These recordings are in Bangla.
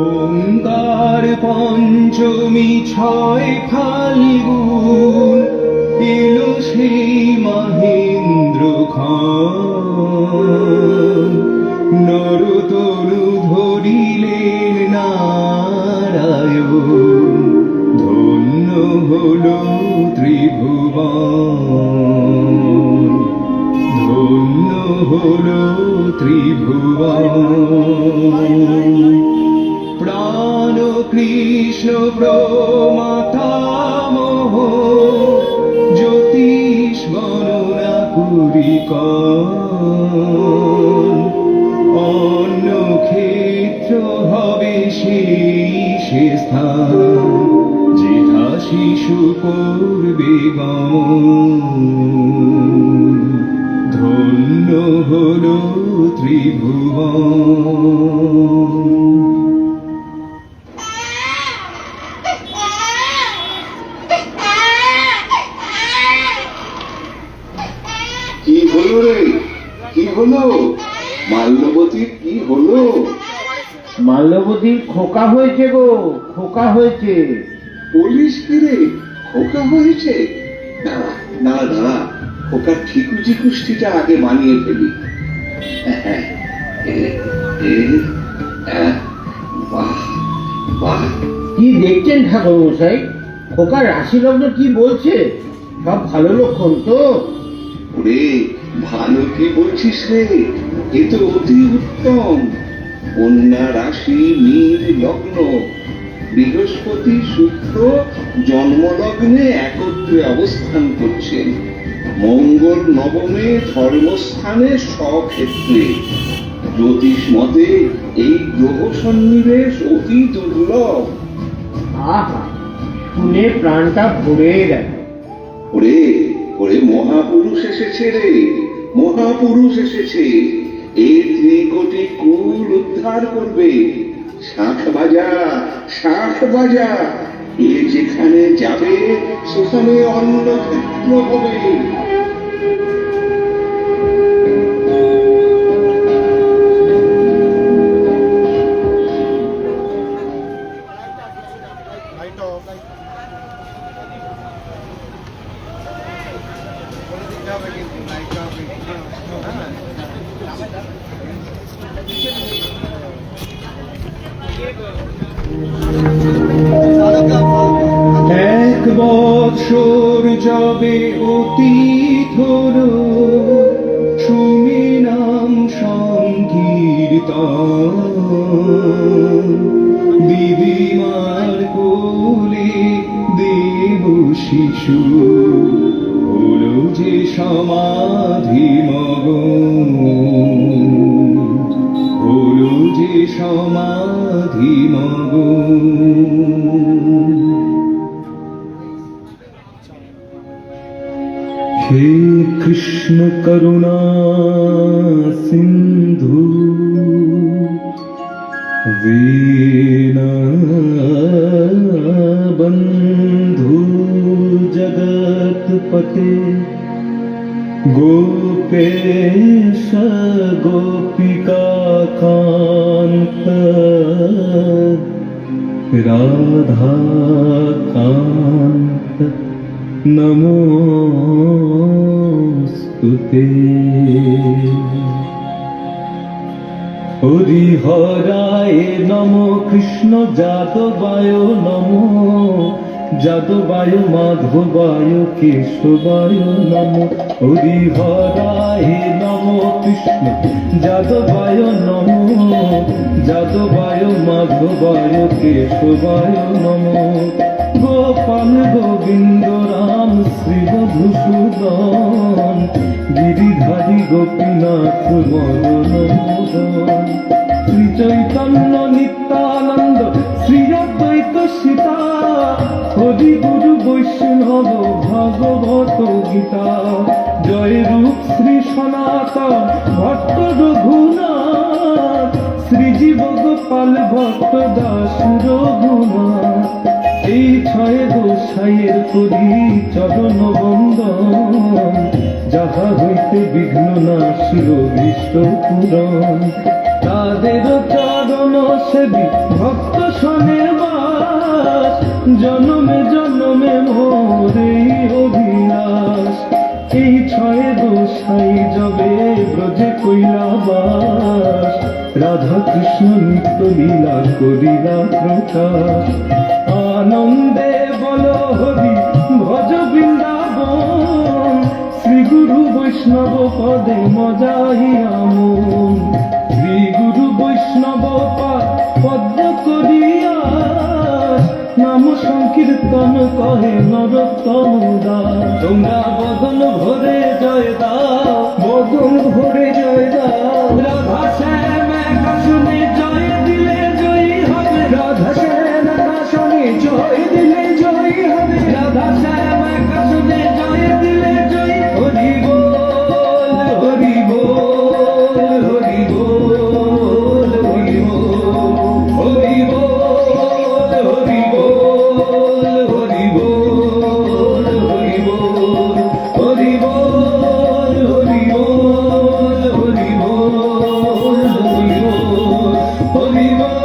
ওঙ্কার পঞ্চমী ছয় ফাল্গুন এলো সেই মহেন্দ্র খন নরতনু ধরিলেন নারায়ণ ধন্য হলো ত্রিভুবন ধন্য হলো ত্রিভুবন প্রাণ কৃষ্ণ প্রমাতামহ জ্যোতিষ গণনা পুরী অন্য ক্ষেত্র হবে সেই স্থান যেথা শিশু করবে ধন্য হলো ত্রিভুবন। কি হলো রে, কি হলো? মাল্যবতীর কি হলো? মাল্যবতীর খোকা হয়েছে গো, খোকা হয়েছে। বলিস কি রে, খোকা হয়েছে? দাঁড়া দাঁড়া দাঁড়া, খোকার ঠিকুজি কুষ্টিটা আগে বানিয়ে ফেলি। বাহ বাহ, কি দেখছেন ঠাকুর মশাই? খোকার রাশি লগ্ন কি বলছে? সব ভালো লক্ষণ তো? ওরে ভালো কি বলছিস রে, এ তো অতি উত্তম। কন্যা রাশি মীন লগ্ন, বৃহস্পতি শুক্র জন্মলগ্নে একত্রে অবস্থান করছেন। মঙ্গল নবমে ধর্মস্থানে স্বক্ষেত্রে। জ্যোতিষ মতে এই গ্রহ সন্নিবেশ অতি দুর্লভ। আহা, শুনে প্রাণটা ভরে গেল। ওরে ওরে, মহাপুরুষ এসেছে রে, মহাপুরুষ এসেছে। এই ত্রিকোটি কুল উদ্ধার করবে। শাঁখ বাজা, শাঁখ বাজা, এ যেখানে যাবে সেখানে অন্য ক্ষেত্র হবে। এক বৎসর যবে অতীত হলো শুনি নাম সংকীর্তন দিদিমার কোলে দেব শিশু হলো যে সমাধি মগন হলো যে সমাধি মগন। हे कृष्ण करुणा सिंधु दीनबंधु जगत्पते गोपेश गोपिकाकान्त राधाकान्त नमोस्तुते। হরিহরায় নমো কৃষ্ণ যাদবায় নমো যাদবায় মাধবায় কেশবায় নমো। হরিহরায় নমো কৃষ্ণ যাদবায় নমো যাদবায় মাধবায় কেশবায় নমো। গোপাল গোবিন্দ রাম শ্রী মধুসূদন গিরিধারী গোপীনাথ মদন মোহন। শ্রী চৈতন্য নিত্যানন্দ শ্রী অদ্বৈত সীতা হরি গুরু বৈষ্ণব ভাগবত গীতা। জয় রূপ শ্রী সনাতন ভট্ট রঘুনাথ শ্রীজীব গোপাল ভট্ট দাস রঘুনাথ। এই ছয় গোসাইয়ের করি চরণ বন্দন, যাহা হইতে বিঘ্ন নাশিল দৃষ্ট পূরণ। তাদের চরণ সেবী ভক্ত শোনে বাস, জনমে জনমে মোর এই অভিলাষ। এই ছয় গোসাই যবে ব্রজে কইলা বাস, রাধা কৃষ্ণ নিত্য লীলা করিলা প্রকাশ। আনন্দে বল হরি ভজ বৃন্দাবন, শ্রী গুরু বৈষ্ণব পদে মজাইয়া মন। শ্রী গুরু বৈষ্ণব পদ্ম করিয়া, নাম সংকীর্তন কহে নরোত্তম দাস। তোমরা বদন ভরে জয় দাও, বদন ভরে জয় দাও। রাধা শ্যাম একা শুনে জয় দিলে জয়ী হবে, রাধা শ্যাম একা শুনে জয় দিলে জয়ী হবে। রাধা শ্যাম একা শুনে জয় দিলে জয়ী। হরি বল হরি বল হরি বল হরি বল হরি বল হরি বল হরি বল হরি বল হরি বল হরি বল হরি বল হরি বল হরি বল হরি বল হরি বল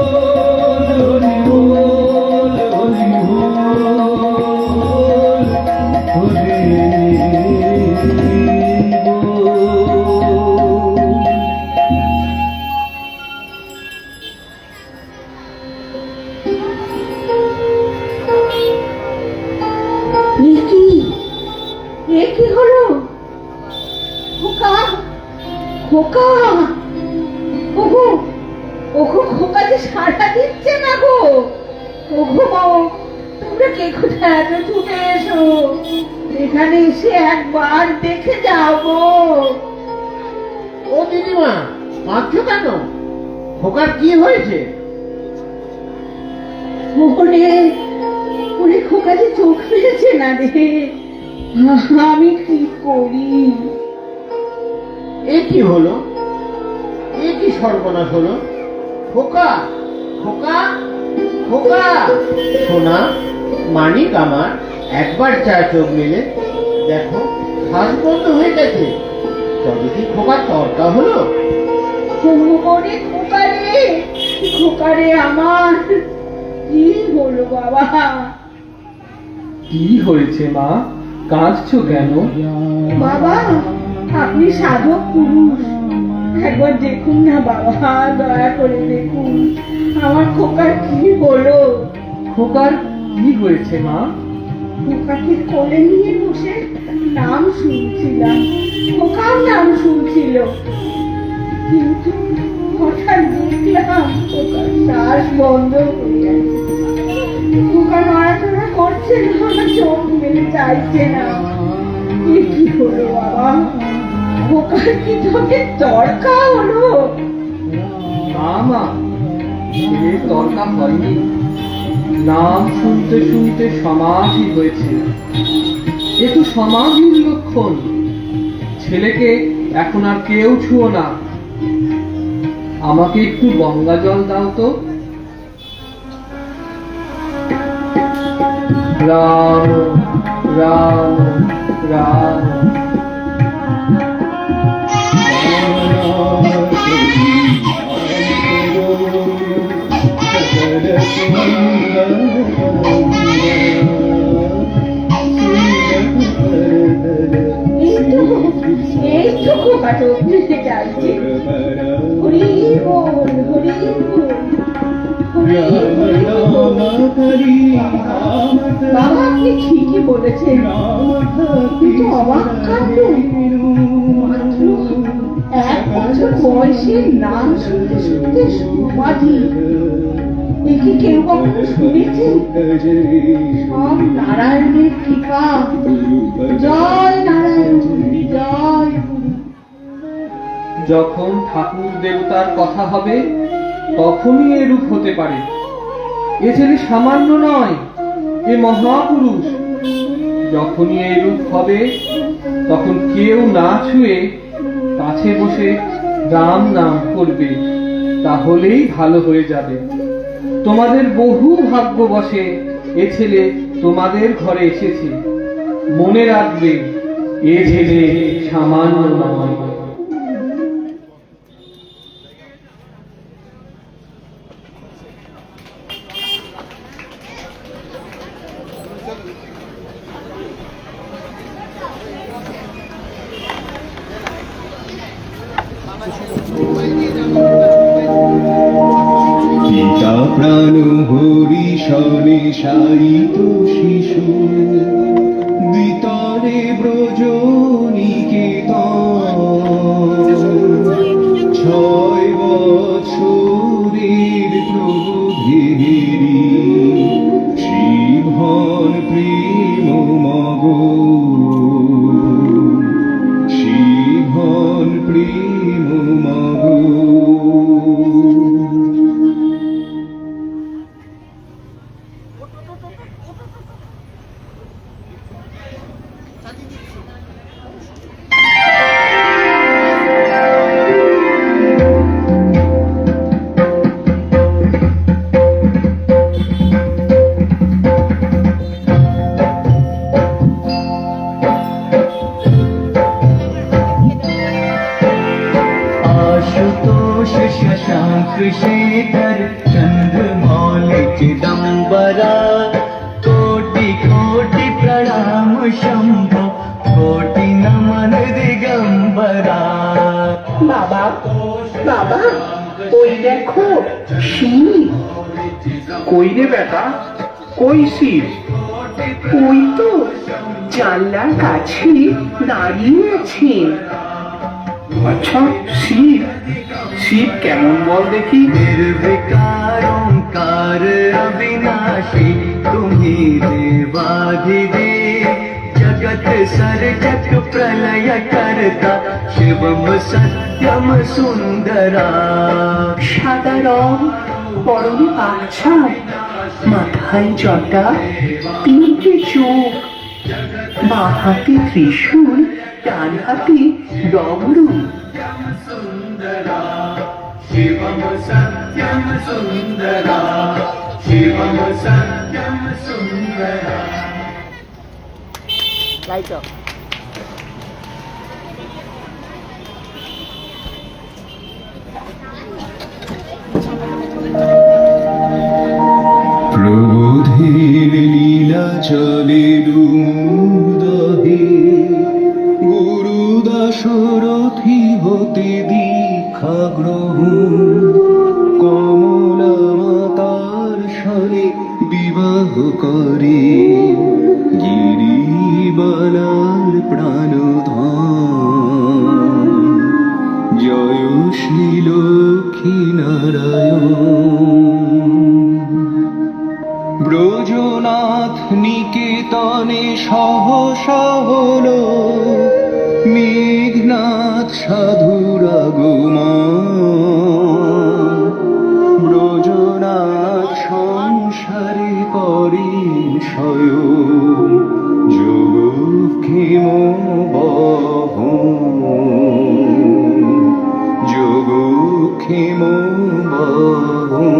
এ কি হলো? খোকা, খোকা, ওগো, ওগো, খোকা যে সাড়া দিচ্ছে না গো। ওগো, তোমরা কে কোথায় এত ছুটে এসো, এখানে এসে একবার দেখে যাও গো। ও দিদিমা, কাঁদছো কেন? খোকার কি হয়েছে? ওরে, ওরে, খোকা যে চোখ ফেলেছে না রে, আমি কি করি? এ কি হলো? এ কি সর্বনাশ হলো? খোকা, খোকা, খোকা! সোনা, মানিক আমার, একবার চা চোখ মেলে দেখো, শ্বাস বন্ধ হয়ে গেছে। তবে কি খোকার তর্কা হলো? ওরে খোকা রে, খোকা রে আমার, কি হলো বাবা? কি হয়েছে মা, কাঁদছো কেন? বাবা, আপনি সাধক পুরুষ, একবার দেখুন না বাবা, দয়া করে দেখুন আমার খোকার কি হলো। খোকার কি হয়েছে মা? খোকাকে কোলে নিয়ে বসে নাম শুনছিলাম, খোকার নাম শুনছিল, কিন্তু হঠাৎ দেখলাম খোকার শ্বাস বন্ধ হয়ে গেছে। খোকার নড়াচড়া করছে না, চোখ মেলে চাইছে না। এ কি হলো বাবা? খোকার কি চোখে তড়কা হলো? না মা, এ তর্কা হয়নি, নাম শুনতে শুনতে সমাধি হয়েছে। এ তো সমাধির লক্ষণ। ছেলেকে এখন আর কেউ ছুঁয়ো না। আমাকে একটু গঙ্গা জল দাও তো। রাম রাম রাম এই তো খোকা চোখ মেলে চাইছে। হরি বল, হরি বল, হরি বল। বাবা, আপনি ঠিকই বলেছেন, কিন্তু অবাক কাণ্ড, মাত্র 1 বছর বয়সে নাম শুনতে শুনতে সমাধি। একে কেউ কখনো শুনেছে? সব নারায়ণের কৃপা। জয় নারায়ণ, জয় গুরু। যখন ঠাকুর দেবতার কথা হবে তখনই এরূপ হতে পারে। এ ছেলে সামান্য নয়, এ মহাপুরুষ। যখনই এরূপ হবে তখন কেউ না ছুঁয়ে কাছে বসে রাম নাম করবে, তাহলেই ভালো হয়ে যাবে। তোমাদের বহু ভাগ্য বসে এ ছেলে তোমাদের ঘরে এসেছে। মনে রাখবে, এ ছেলে সামান্য নয়। পিতা প্রাণ হরিশনে শায়িত শিশু বিতরে ব্রজনিকেতন 6 বছরের প্রবোধেরি শিবহন প্রেম মগ শিবহন প্রেম মগ। आशुतोष शशांक शेखर चंद्रमौल चिदंबरा कोटि कोटि प्रणाम शंभो कोटि नमन दिगंबरा। বাবা বাবা, ওই দেখো শিব। কই রে বেটা, কই শিব? ওই তো জানলার কাছে দাঁড়িয়ে আছেন। আচ্ছা, শিব শিব কেমন বল দেখি? निर्विकार ओंकार अविनाशी तुम्ही देवाधिदेव जगत सर्जक प्रलय करता शिवम सत्यम सुंदरा। সাদা রং, পরনে পাগছাপ, মাথায় জটা, 3টে চোখ, বাঁ হাতে ত্রিশূল, ডান হাতে ডমরু। शिवम सत्यम सुंदरा शिवम सत्यम सुंदरा। প্রবোধের লীলা চলে রুদহে গুরুদাসরথি হতে দীক্ষা গ্রহণ কমলা মাতার সনে বিবাহ করে গিরিবালার প্রাণধন জয় শ্রী লক্ষ্মী নারায়ণ। ব্রজনাথ নিকেতনে সহসা হলো মেঘনাথ সাধুর আগমন ব্রজনাথ সংসারে করেন শয়ন যোগক্ষেম বহন যোগক্ষেম বহন।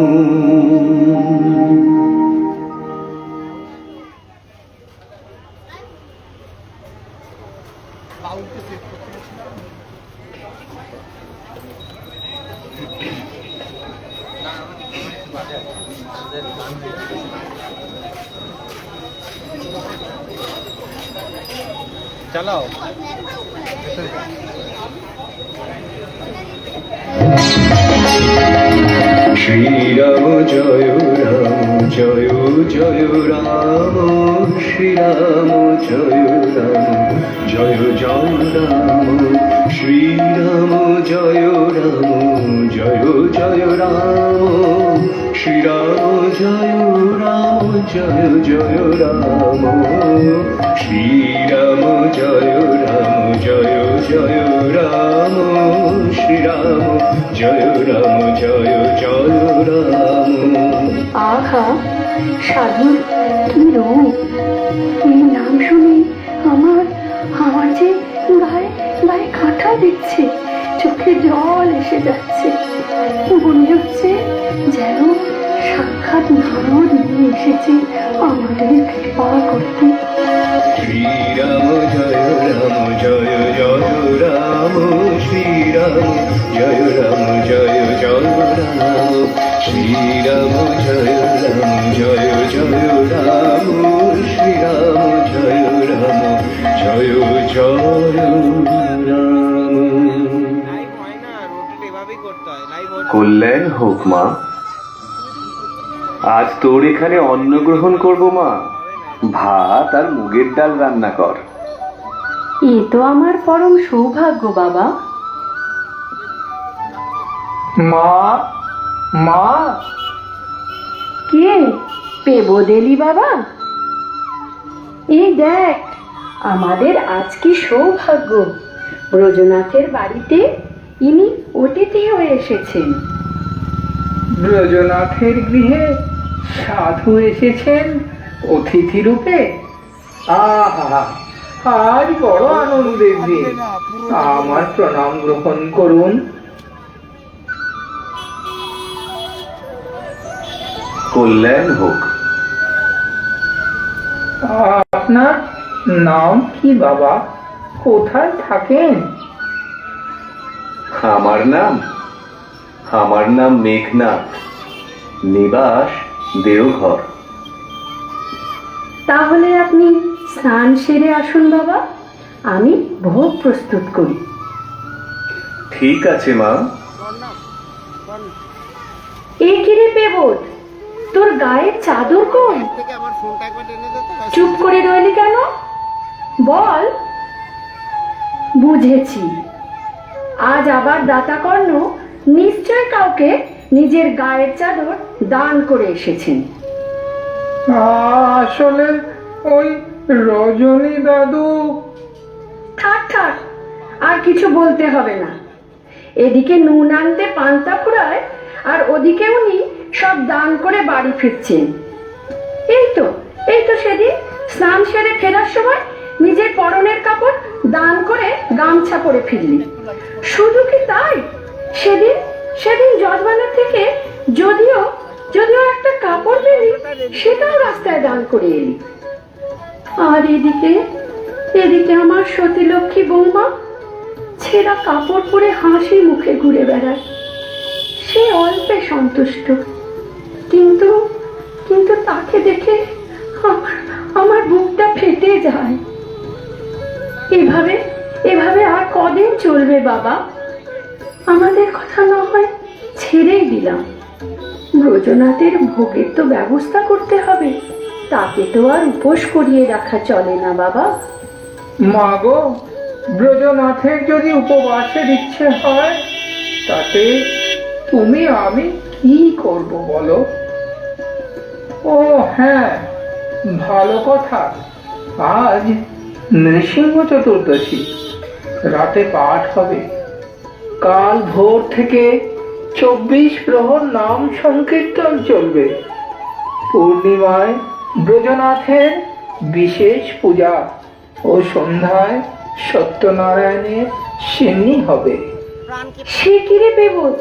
চালাও। শ্রীরাম জয় রাম জয় জয় রাম শ্রীরাম জয় রাম জয় জয় রাম শ্রীরাম জয় রাম জয় জয় রাম শ্রীরাম জয় রাম জয় জয় রাম শ্রীরাম জয় রাম জয় জয় রাম শ্রীরাম জয় রাম জয় জয় রাম। আহা, সাধুর কি রূপ! এই নাম শুনে আমার আমার যে গায়ে গায়ে কাঁটা দিচ্ছে, চোখে জল এসে যাচ্ছে, মনে হচ্ছে যেন সাক্ষাৎ নারদ নিয়ে এসেছে আমাদের কৃপা করতে। শ্রীরাম জয় রাম জয় জয় রাম শ্রীরাম জয় রাম জয় জয় রাম শ্রীরাম জয় রাম জয় জয় রাম শ্রীরাম জয় রাম জয় জয় রাম। কল্যাণ হোক মা, আজ তোর এখানে অন্ন গ্রহণ করব মা। ভাত আর মুগের ডাল রান্না কর। এ তো আমার পরম সৌভাগ্য বাবা। মা, মা, কে পেবদেলি বাবা? এই দেখ, আমাদের আজ কি সৌভাগ্য, ব্রজনাথের বাড়িতে ইনি অতিথি হয়ে এসেছেন। ব্রজনাথের গৃহে সাধু এসেছেন অতিথি রূপে। আহা, আজ বড় আনন্দের দিন। আমার প্রণাম গ্রহণ করুন। কল্যাণ হোক। আপনার নাম কি বাবা? কোথায় থাকেন? আমার নাম মেঘনাথ, নিবাস দেওঘর। তাহলে আপনি স্নান সেরে আসুন বাবা, আমি ভোগ প্রস্তুত করি। ঠিক আছে মা। এই কিরে পেবদ, তোর গায়ের চাদর কই? চুপ করে রইলি কেন? বল। বুঝেছি, আজ আবার দাতা কর্ণ নিশ্চয় কাউকে নিজের গায়ের চাদর দান করে এসেছেন। আসলে ওই রজনী দাদু। থাক থাক, আর কিছু বলতে হবে না। এদিকে নুন আনতে পান্তা ফুরায়, আর ওদিকে উনি সব দান করে বাড়ি ফিরছেন। এই তো সেদিন স্নান সেরে ফেরার সময় নিজের পরনের কাপড় দান করে গামছা পরে ফিরলি। শুধু কি তাই, সেদিন যজমানের থেকে যদিও একটা কাপড় পেলি, সেটাও রাস্তায় দান করে এলি। আর এদিকে আমার সতীলক্ষ্মী বৌমা ছেঁড়া কাপড় পরে হাসি মুখে ঘুরে বেড়ায়। সে অল্পে সন্তুষ্ট, কিন্তু তাকে দেখে আমার বুকটা ফেটে যায়। এভাবে আর কদিন চলবে বাবা? আমাদের কথা না হয় ছেড়েই দিলাম। ব্রজনাথের ভোগের তো ব্যবস্থা করতে হবে, তাকে তো আর উপোস করিয়ে রাখা চলে না বাবা। মা গো, ব্রজনাথের যদি উপবাসের ইচ্ছে হয়, তাতে তুমি আমি কি করব বলো? ও হ্যাঁ, ভালো কথা, আজ নৃসিংহ চতুর্দশী, রাতে পাঠ হবে। কাল ভোর থেকে 24 প্রহর নাম সংকীর্তন চলবে। পূর্ণিমায় ব্রজনাথের বিশেষ পূজা ও সন্ধ্যায় সত্যনারায়ণের সিন্নি হবে। সে কিরে পেবদ,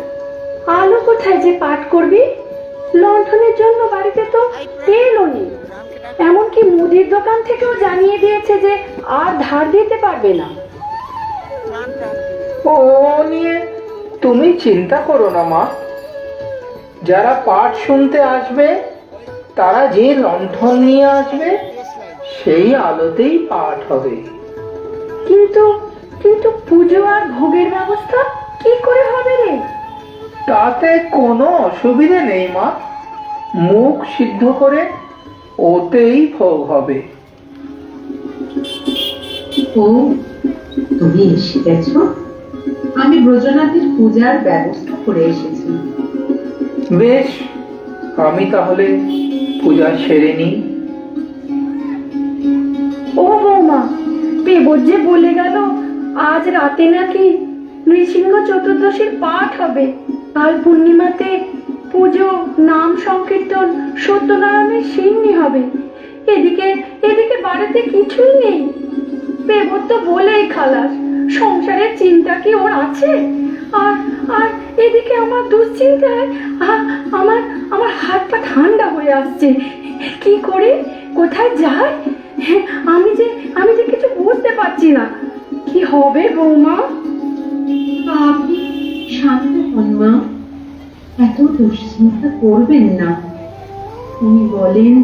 আলো কোথায় যে পাঠ করবি? লণ্ঠনের জন্য বাড়িতে তো তেলও নেই। এমনকি মুদির দোকান থেকেও জানিয়ে দিয়েছে যে আর ধার দিতে পারবে না। ও নিয়ে তুমি চিন্তা করো না মা। যারা পাঠ শুনতে আসবে, তারা যে লণ্ঠন নিয়ে আসবে, সেই আলোতেই পাঠ হবে। কিন্তু পুজো আর ভোগের ব্যবস্থা কি করে হবে রে? তাতে কোনো অসুবিধে নেই মা। মুখ সিদ্ধ করে ওতেই ভোগ হবে। ও, তুমি এসে গেছো? আমি ব্রজনাথের পূজার ব্যবস্থা করে এসেছি। বেশ, আমি তাহলে পূজা সেরে নিই। ও বৌমা, পেবদ যে বলে গেল আজ রাতে নাকি নৃসিংহ চতুর্দশীর পাঠ হবে। কাল পূর্ণিমাতে পুজো, নাম সংকীর্তন, সত্যনারায়ণের সিন্নি হবে। এদিকে বাড়িতে কিছুই নেই। পেবদ তো বলেই খালাস, সংসারের চিন্তা কি ওর আছে? আর এদিকে আমার দুশ্চিন্তায় আমার হাত পা ঠান্ডা হয়ে আসছে। কি করে কোথায় যায় আমি যে কিছু বুঝতে পারছি না। কি হবে বৌমা? আপনি শান্ত হন মা, এত দুশ্চিন্তা করবেন না। উনি বলেন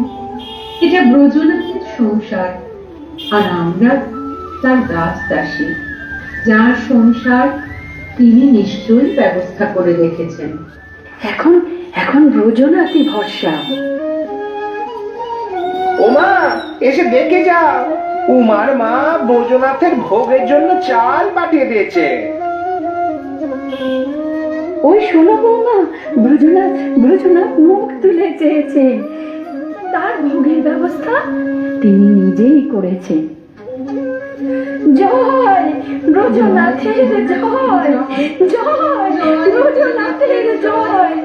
এটা ব্রজনাথের সংসার, আর আমরা তার দাস দাসী। যার সংসার তিনি নিশ্চয়ই ব্যবস্থা করে রেখেছেন। এখন ব্রজনাথই ভরসা। ওমা, এসে দেখে যাও, উমার মা ব্রজনাথের ভোগের জন্য চাল পাঠিয়ে দিয়েছে। ওই শোনো বৌমা, ব্রজনাথ মুখ তুলে চেয়েছে। তার ভোগের ব্যবস্থা তিনি নিজেই করেছেন। জয় ব্রজনাথের জয়, জয় ব্রজনাথের জয়,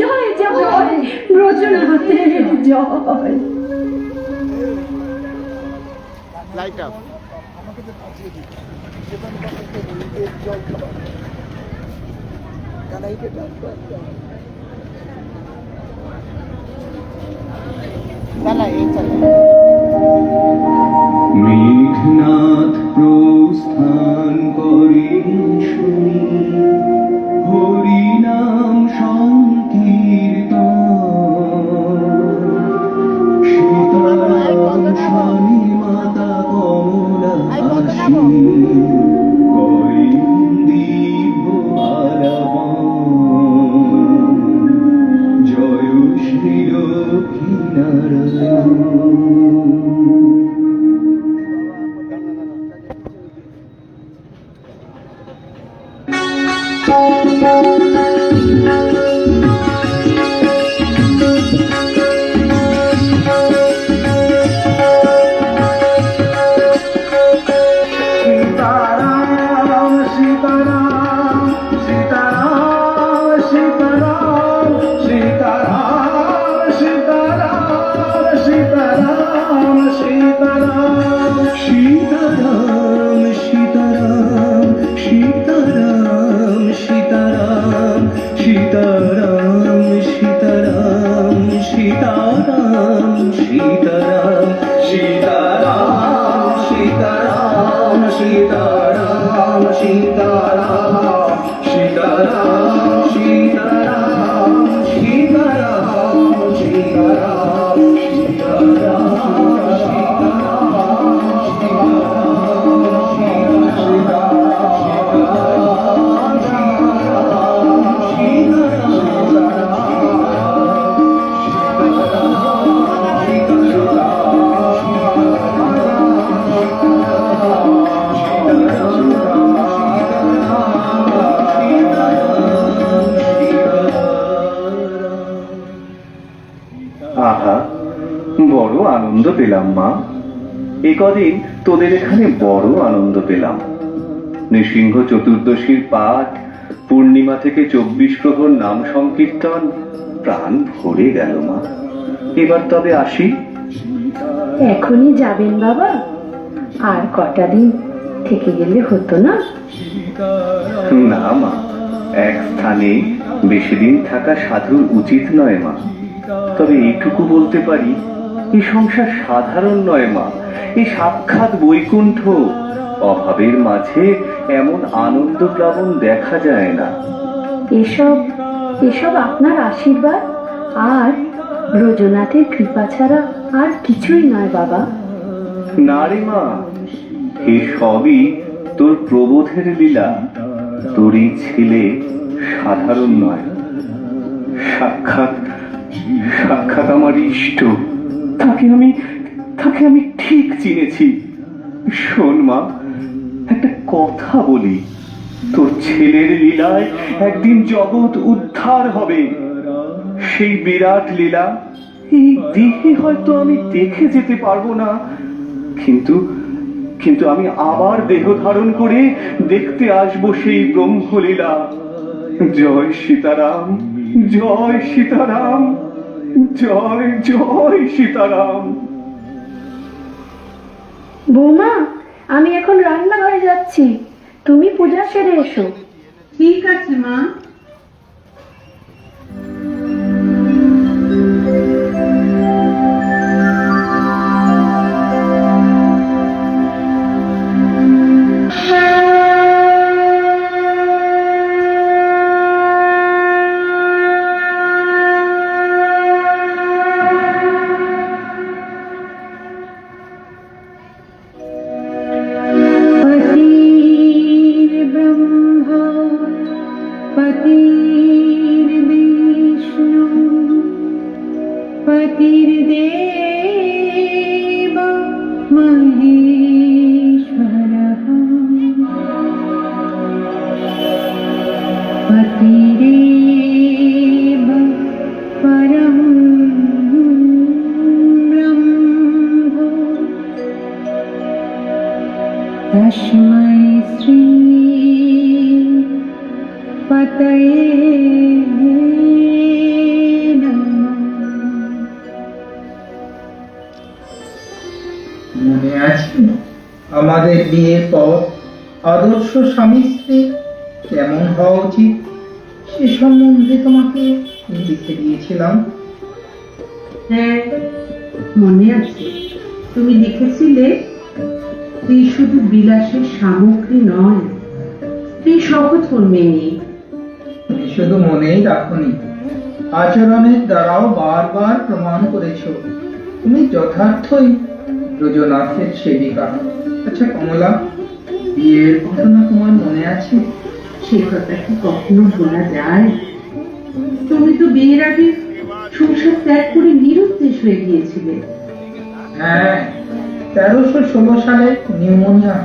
জয় জয় ব্রজনাথের জয়। Light up. মেঘনাথ প্রস্থান করেন শুনি, হরিনাম সংকীর্তন, সীতারাম স্বামী মাতা কমলা আসি, করেন দিব্য আলাপন, জয় শ্রী লক্ষ্মী নারায়ণ। আহা, বড় আনন্দ পেলাম মা। এ কদিন তোদের এখানে বড় আনন্দ পেলাম। নৃসিংহ চতুর্দশীর পাঠ, পূর্ণিমা থেকে 24 প্রহর নাম সংকীর্তন, প্রাণ ভরে গেল মা। এবার তবে আসি। এখনই যাবেন বাবা? আর কটা দিন থেকে গেলে হতো না? না মা, এক স্থানে বেশি দিন থাকা সাধুর উচিত নয় মা। তবে এইটুকু বলতে পারি, এই সংসার সাধারণ নয় মা, এই সাক্ষাৎ বৈকুণ্ঠ। অভাবের মাঝে এমন আনন্দ প্লাবন দেখা যায় না। এসব আপনার আশীর্বাদ আর ব্রজনাথের কৃপা ছাড়া আর কিছুই নয় বাবা। না রে মা, এ সবই তোর প্রবোধের লীলা। তোরই ছেলে সাধারণ নয়, সাক্ষাৎ আমার ইষ্ট। তাকে আমি ঠিক চিনেছি। শোন মা, একটা কথা বলি, তোর ছেলের লীলায় একদিন জগৎ উদ্ধার হবে। সেই বিরাট লীলা এই দেহে হয়তো আমি দেখে যেতে পারবো না, কিন্তু আমি আবার দেহ ধারণ করে দেখতে আসবো সেই ব্রহ্মলীলা। জয় সীতারাম, জয় সীতারাম, জয় জয় সীতারাম। বৌমা, আমি এখন রান্নাঘরে যাচ্ছি, তুমি পূজা সেরে এসো। ঠিক আছে মা। তস্मै শ্রী পতয়ে মনে আছে আমাদের বিয়ের পর আদর্শ স্বামী স্ত্রী কেমন হওয়া উচিত সে সম্বন্ধে তোমাকে লিখে দিয়েছিলাম। হ্যাঁ, মনে আছে। তুমি লিখেছিলে স্ত্রী শুধু বিলাসের সামগ্রী নয়, স্ত্রী সহধর্মিণী। তুমি শুধু মনেই রাখনি, আচরণের দ্বারাও বারবার প্রমাণ করেছ তুমি যথার্থই ব্রজনাথের সেবিকা। আচ্ছা কমলা, বিয়ের ঘটনা তোমার মনে আছে? সে কথা কি কখনো বলা যায়? তুমি তো বিয়ের আগে সংসার ত্যাগ করে নিরুদ্দেশ হয়ে গিয়েছিলে। হ্যাঁ, 1316 সালে নিউমোনিয়া,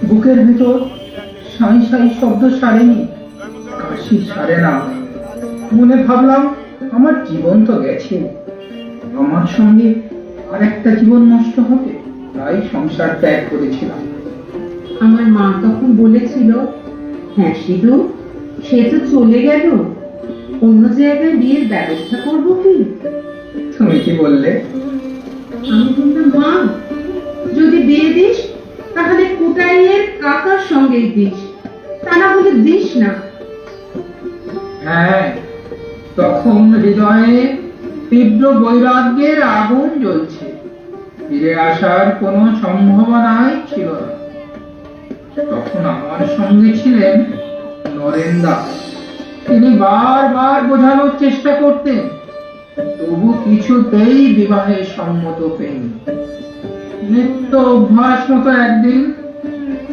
বুকের ভিতর সাই সাই শব্দ সারেনি, কাশি সারে না। মনে ভাবলাম আমার জীবন তো গেছে, আমার সঙ্গে আর একটা জীবন নষ্ট হবে, তাই সংসার ত্যাগ করেছিলাম। আমার মা তখন বলেছিল, হ্যাঁ সিধু, সে তো চলে গেল, অন্য জায়গায় বিয়ের ব্যবস্থা করবো কি? তুমি কি বললে? আমি বললাম, মা যদি বিয়ে দিস তাহলে কুটাইয়ের কাকার সঙ্গেই দিস, তা না হলে দিস না। হ্যাঁ, তখন হৃদয়ে তীব্র বৈরাগ্যের আগুন জ্বলছে, ফিরে আসার কোনো সম্ভাবনাই ছিল না। তখন আমার সঙ্গে ছিলেন নরেন্দা। তিনি বারবার বোঝানোর চেষ্টা করতেন, তবু কিছুতেই বিবাহে সম্মত হয়নি। নিত্য অভ্যাস মতো একদিন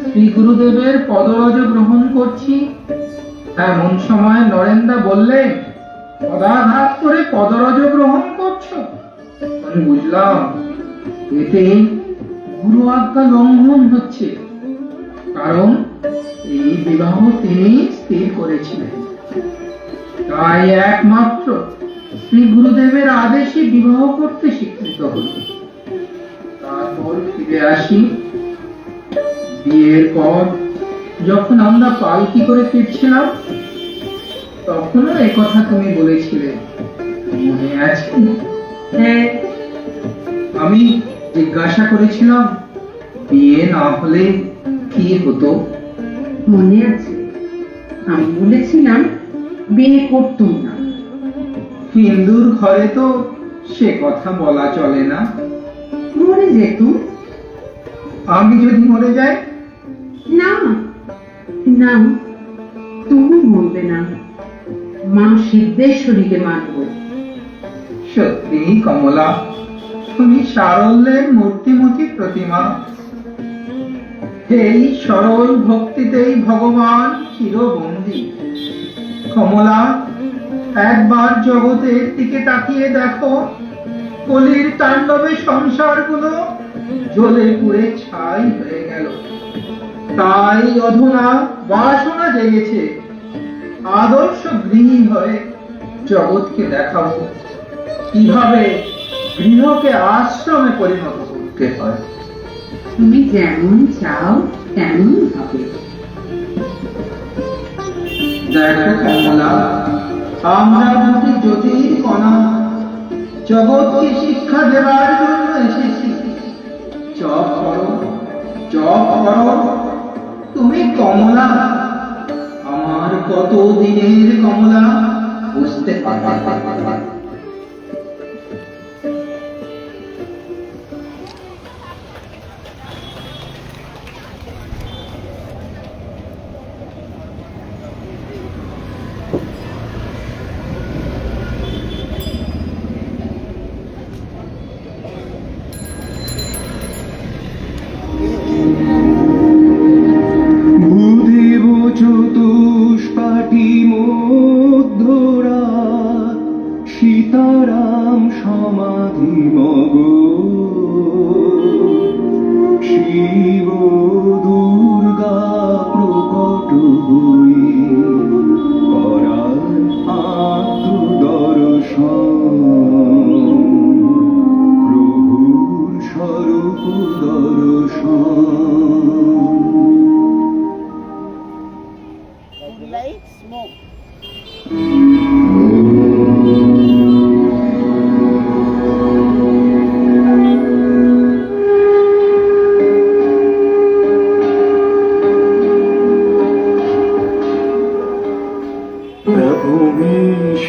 শ্রী গুরুদেবের পদরজ গ্রহণ করছি, এমন সময় নরেন্দা বললেন, পদাঘাত করে পদরজ গ্রহণ করছো? আমি বুঝলাম এতে গুরু আজ্ঞা লঙ্ঘন হচ্ছে, কারণ এই বিবাহ তিনি স্থির করেছিলেন। তাই একমাত্র শ্রী গুরুদেবের আদেশে বিবাহ করতে স্বীকৃত হল। তারপর ফিরে আসি। বিয়ের পর যখন আমরা পালকি করে ফিরছিলাম, তখনও একথা তুমি বলেছিলে, মনে আছে? হ্যাঁ, আমি জিজ্ঞাসা করেছিলাম বিয়ে না হলে কি হতো? মনে আছে। আমি বলেছিলাম বিয়ে করতুম না। হিন্দুর ঘরে তো সে কথা বলা চলে না। মরে যেতুম। আমি যদি মরে যাই? না না, তুমি মরবে না, মা সিদ্ধেশ্বরীকে মানব। সত্যি কমলা, তুমি সারল্যের মূর্তিমতি প্রতিমা। এই সরল ভক্তিতেই ভগবান চিরবন্দী। কমলা, একবার জগতের দিকে তাকিয়ে দেখো, কলির তাণ্ডবে সংসারগুলো জ্বলে পুড়ে ছাই হয়ে গেল। তাই অধুনা বাসনা জেগেছে, আদর্শ গৃহী হয়ে জগৎকে দেখাবো কিভাবে গৃহকে আশ্রমে পরিণত করতে হয়। তুমি যেমন চাও তেমন হবে। দেখো কমলা, আমরা দুটি জ্যোতির কণা, জগৎকে শিক্ষা দেবার জন্য এসেছি। জপ করো, জপ করো। তুমি কমলা, আমার কত দিনের কমলা, বুঝতে পারবে। ভূদেব চতুষ্পাঠী মধ্যরাত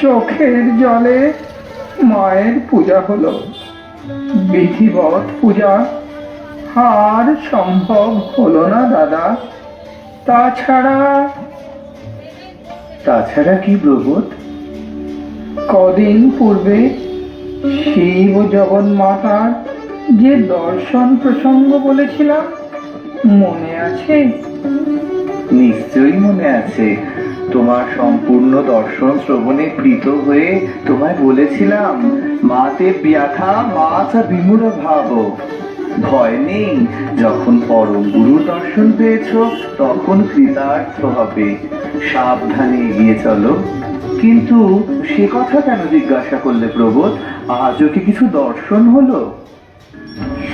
চোখের জলে মায়ের পূজা হলো। বিধিবৎ পূজা আর সম্ভব হলো না দাদা। তাছাড়া কি প্রবোধ? কদিন পূর্বে শিব ও জগন্মাতার যে দর্শন প্রসঙ্গ বলেছিলাম, মনে আছে? নিশ্চয়ই মনে আছে। তোমার সম্পূর্ণ দর্শন শ্রবণে প্রীত হয়ে তোমায় বলেছিলাম, মাতে ব্যাথা মাছ বিমূঢ় ভাব, ভয় নেই, যখন পরম গুরুর দর্শন পেয়েছ তখন কৃতার্থ হবে, সাবধানে এগিয়ে চলো। কিন্তু সে কথা কেন জিজ্ঞাসা করলে প্রবোধ? আজও কি কিছু দর্শন হলো?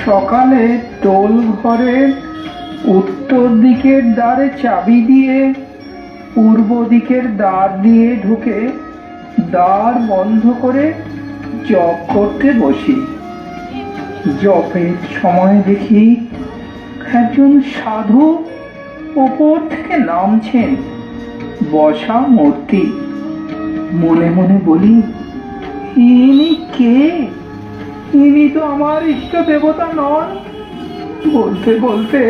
সকালে টোল ঘরের উত্তর দিকের দ্বারে চাবি দিয়ে পূর্ব দিকের দ্বার দিয়ে ঢুকে দ্বার বন্ধ করে জপ করতে বসি। জপের সময় দেখি একজন সাধু ওপর থেকে নামছেন, বসা মূর্তি। মনে মনে বলি, ইনি কে? ইনি তো আমার ইষ্ট দেবতা নন। বলতে বলতে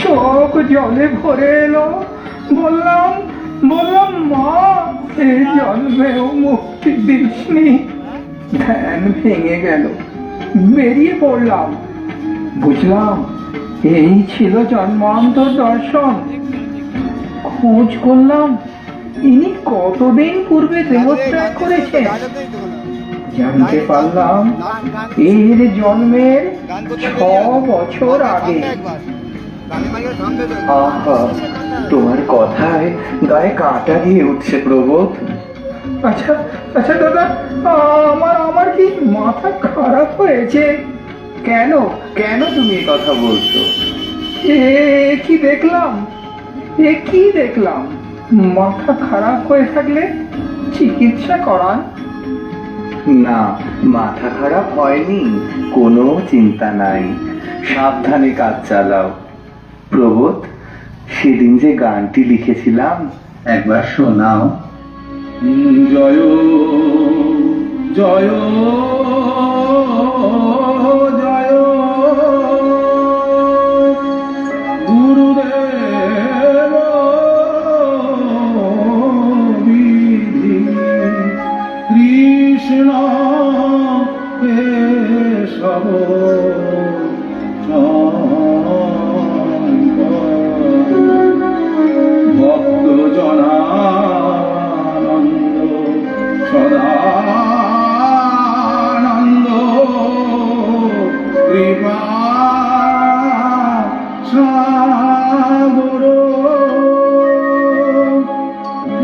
চোখ জলে ভরে এলো। বললাম মা, এ জন্মেও মুক্তি দিসনি। ধ্যান ভেঙে গেল, বেরিয়ে পড়লাম। বুঝলাম এই ছিল জন্মান্তর দর্শন। খোঁজ করলাম ইনি কতদিন পূর্বে দেহত্যাগ করেছেন। জানতে পারলাম এর জন্মের 6 বছর আগে। আহা, তোমার কথায় গায়ে কাঁটা দিয়ে উঠছে প্রবোধ। আচ্ছা আচ্ছা দাদা, আমার কি মাথা খারাপ হয়েছে? কেন কেন তুমি এ কথা বলছো? কি দেখলাম? মাথা খারাপ হয়ে থাকলে চিকিৎসা করান। না, মাথা খারাপ হয়নি, কোনো চিন্তা নাই, সাবধানে কাজ চালাও। প্রবোধ, সেদিন যে গানটি লিখেছিলাম একবার শোনাও। জয় জয় জয় গুরুদেব বিধি কৃষ্ণ কেশব ভক্ত জনানন্দ সদানন্দ কৃপা সাগর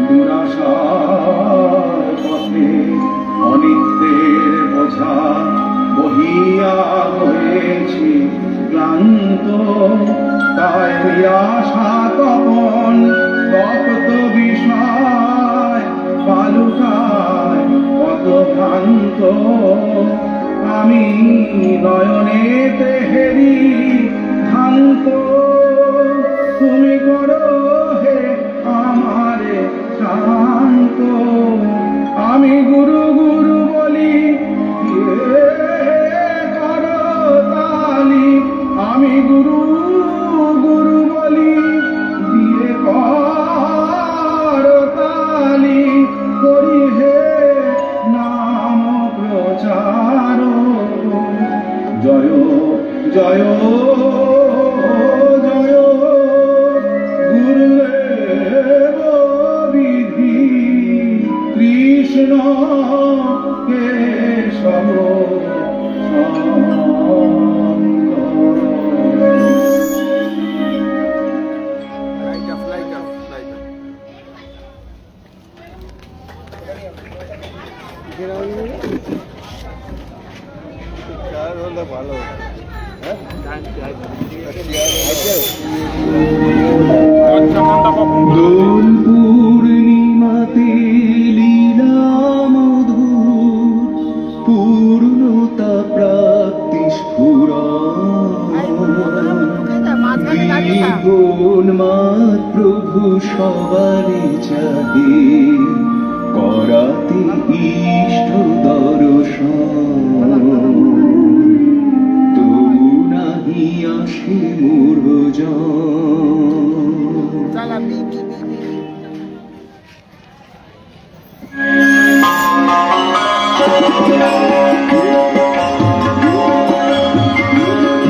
দুরাশার পথে অনিত্যের বোঝা বহিয়া হয়েছি ক্লান্ত, তাই আশা তপন তপ্ত বিষয় পালুকায় কত ভ্রান্ত। আমি নয়নে তেহেরি ভ্রান্ত, তুমি করো হে আমারে শান্ত। আমি গুরু গুরু বলি করো তালি, আমি গুরু গুরু বলি দিয়ে করো তালি, করি হে নাম প্রচার। জয় জয় জয় গুরুদেব বিধি কৃষ্ণ কেশব দোল পূর্ণিমাতে লীলা মধুর পূর্ণতা প্রাপ্তি স্ফুরণ মাত প্রভু সবারে চাহে করাতে ইষ্ট দর্শন তবু নাহি আসে মূঢ়জন।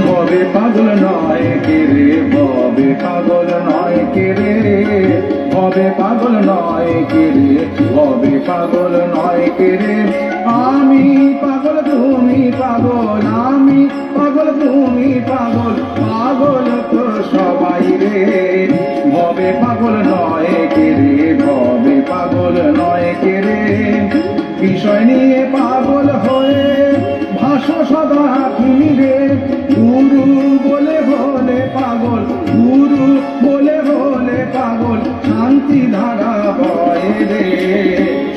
ববে পাগল নয় কে রে, ববে পাগল নয় কে রে, ববে পাগল নয় কে রে, ববে পাগল নয় কে রে। আমি পাগল তুমি পাগল, আমি পাগল তুমি পাগল, পাগল তো সবাই রে। ববে পাগল নয় কে রে, ববে পাগল নয় কে রে। বিষয় নিয়ে পাগল হয়ে ভাসো সদা তুমি রে। গুরু বলে হলে পাগল, গুরু বলে হলে পাগল, শান্তি ধারা বয়ে রে।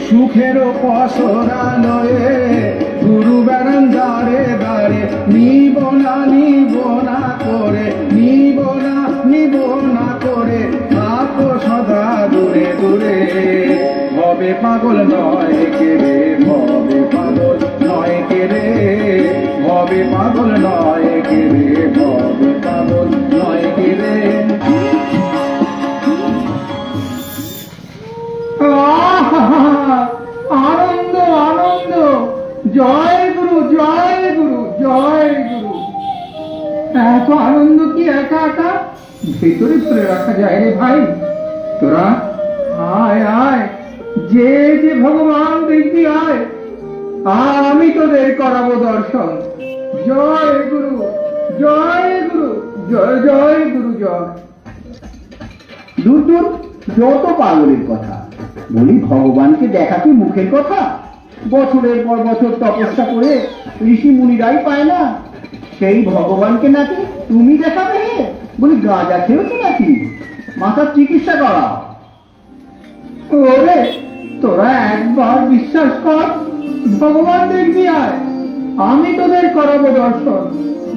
সুখের পসরালয়ে গুরু বেড়ান দাঁড়ে দাঁড়ে, নিব না করে, নিব না করে, থাকো সদা দূরে দূরে। ভবে পাগল নয় কে রে, ভবে পাগল নয় কে রে, ভবে পাগল নয় কে রে, ভবে পাগল নয় কে রে। আনন্দ আনন্দ, জয় গুরু জয় গুরু জয় গুরু। এত আনন্দ কি একা একা ভেতরে ধরে রাখা যায় রে ভাই? তোরা আয় আয়, যে যে ভগবান দেখবি আয়, আর আমি তোদের করাবো দর্শন। জয় গুরু জয় গুরু, জয় জয় গুরু জয়। দূর দূর যত পাগলের কথা, বলি ভগবানকে দেখা কি মুখের কথা? বছরের পর বছর তপস্যা করে ঋষি মুনিরাই পায় না, সেই ভগবানকে নাকি তুমি দেখাবে? বলি গাঁজা খেয়েছো নাকি? মাথার চিকিৎসা করা। ওরে তোরা একবার বিশ্বাস কর, ভগবান দেখবি আয়, আমি তোদের করাবো দর্শন।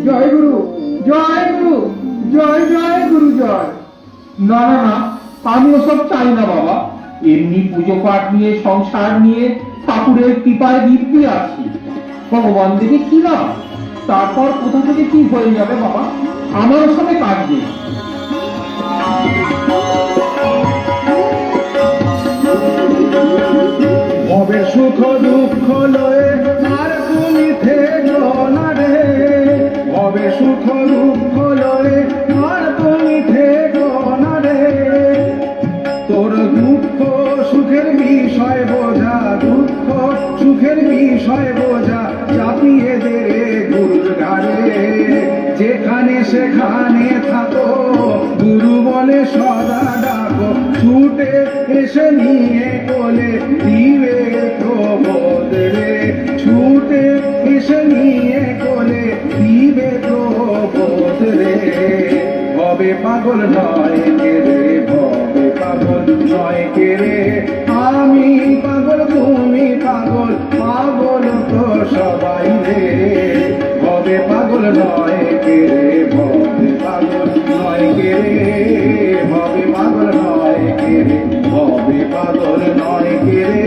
জয় গুরু জয় গুরু, জয় জয় গুরু জয়। না না না, আমি ওসব চাই না বাবা। এমনি পুজো পাঠ নিয়ে, সংসার নিয়ে ঠাকুরের কৃপায় দিব্যি আছি। ভগবান দেখে কি না, তারপর কোথা থেকে কি হয়ে যাবে বাবা, আমার সঙ্গে কাটবে। ভবে সুখ দুঃখ লয়ে আর তুমি থেকো না রে, ভবে সুখ দুঃখ লয়ে আর তুমি থেকো না রে। তোর দুঃখ সুখের বিষয় বোঝা, দুঃখ সুখের বিষয় বোঝা চাপিয়ে দে গুরুর ঘাড়ে। যেখানে সেখানে থাকো, গুরু বলে সদা ডাকো, ছুটে এসে নিয়ে কোলে দিবে প্রবোধ রে। ছুটে এসে নিয়ে কোলে দিবে প্রবোধ রে। ভবে পাগল নয় কে রে, ভবে পাগল নয় কে রে। আমি পাগল তুমি পাগল, পাগল তো সবাই রে। ভবে পাগল নয় কে রে, ভবে পাগল নয় কে রে, ভবে পাগল নয় কে রে, ভবে পাগল নয় কে রে,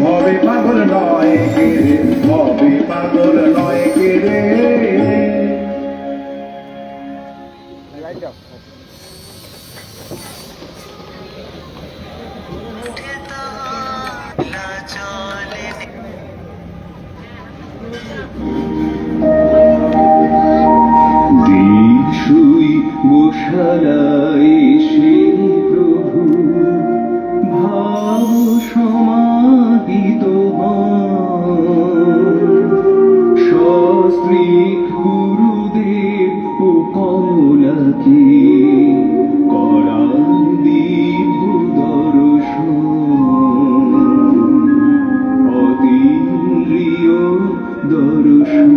ভবে পাগল নয় কে রে, ভবে পাগল নয় কে রে। শুই গোশালায় সে প্রভু, ভাব সমাহিত সস্ত্রী গুরুদেব ও কমলাকে করান দিব্য দর্শন, অতীন্দ্রিয় দর্শন।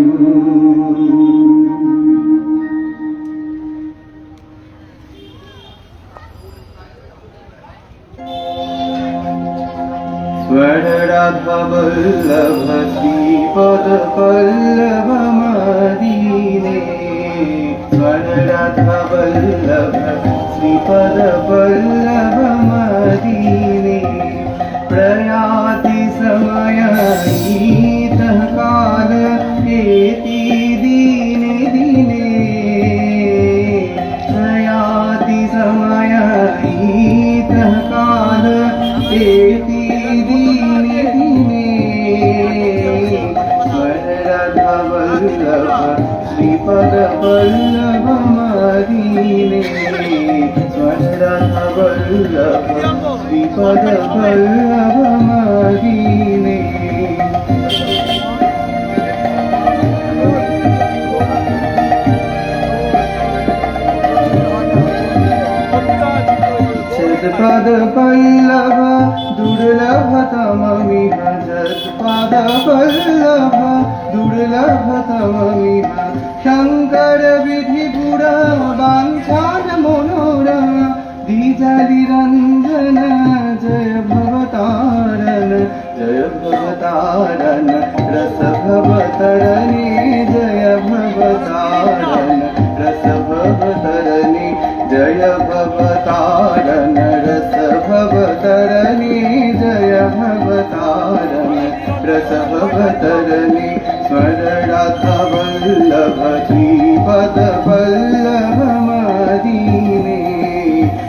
स्वरराधा वल्लभ श्रीपद पल्लव मदीने, स्वरराधा वल्लभ श्रीपद पल्लव मदीने। प्रयाग एति दीने दीने राधा वल्लभ श्रीपद वल्लभ मदीने राधा वल्लभ श्रीपद वल्लभ मदीने पद पल्लभ दुर्लभतममिह जत्पद पल्लभ दुर्लभतममिह शङ्कर विधिपुर वाञ्छान मनोरम द्विजलिरञ्जन जय भवतारण रस भवतरणे जय भवतारण रस भवतरणे जय भवतारण रस भवतरणे जय भवतारण रस भवतरणे स्वर राधा वल्लभ श्रीपद वल्लभ मदीने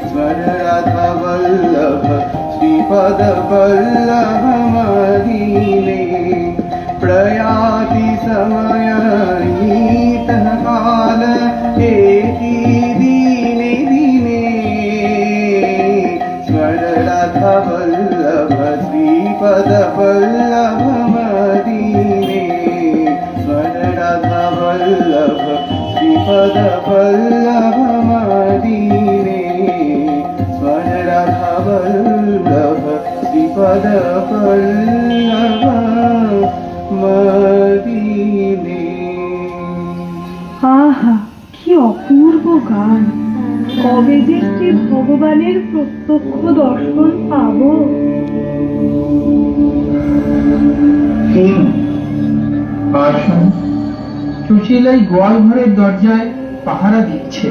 स्वर राधा वल्लभ श्रीपद वल्लभ मदीने प्रयाति समय नीतः काल एति दीने दीने स्वर राधा वल्लभ श्रीपद वल्लभ मदीने स्वर राधा वल्लभ श्रीपद वल्लभ मदीने स्वर राधा वल्लभ श्रीपद वल्लभ मदीने। আহা কি অপূর্ব গান, কবে যে শ্রী ভগবানের প্রত্যক্ষ দর্শন পাবো। সুশীলাই গোয়াল ঘরের দরজায় পাহারা দিচ্ছে।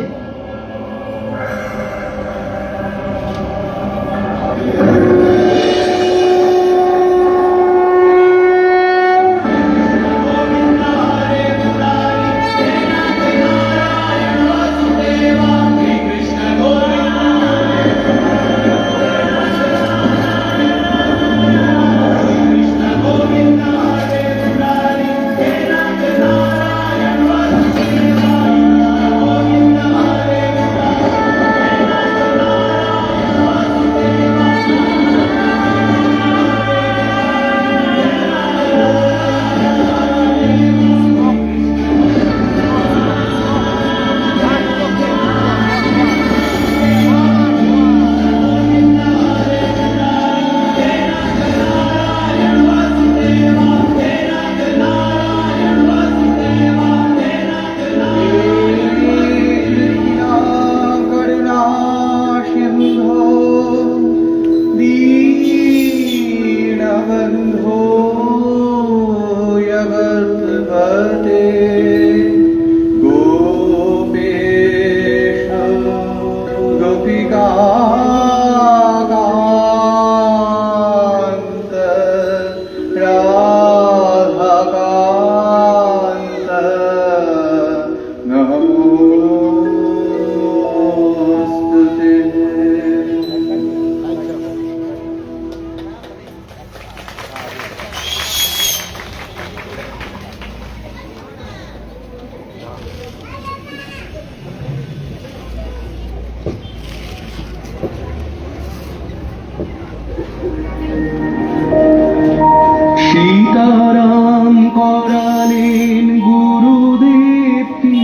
सीताराम करालेन गुरुदेवती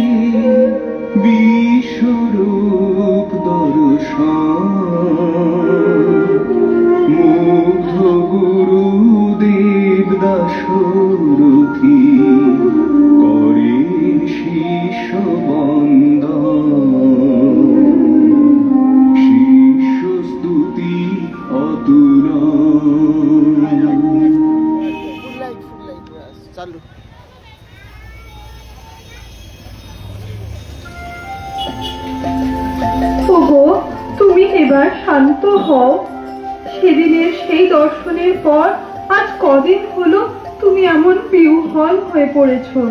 विश्वरूप दर्शन मुग्ध गुरुदेव दाशरथी करेन शिष्य बंदन शिष्य स्तुति अतुलन। ওগো তুমি এবার শান্ত হও। সেদিনের সেই দর্শনের পর আজ কদিন হলো তুমি এমন বিহ্বল হয়ে পড়েছো।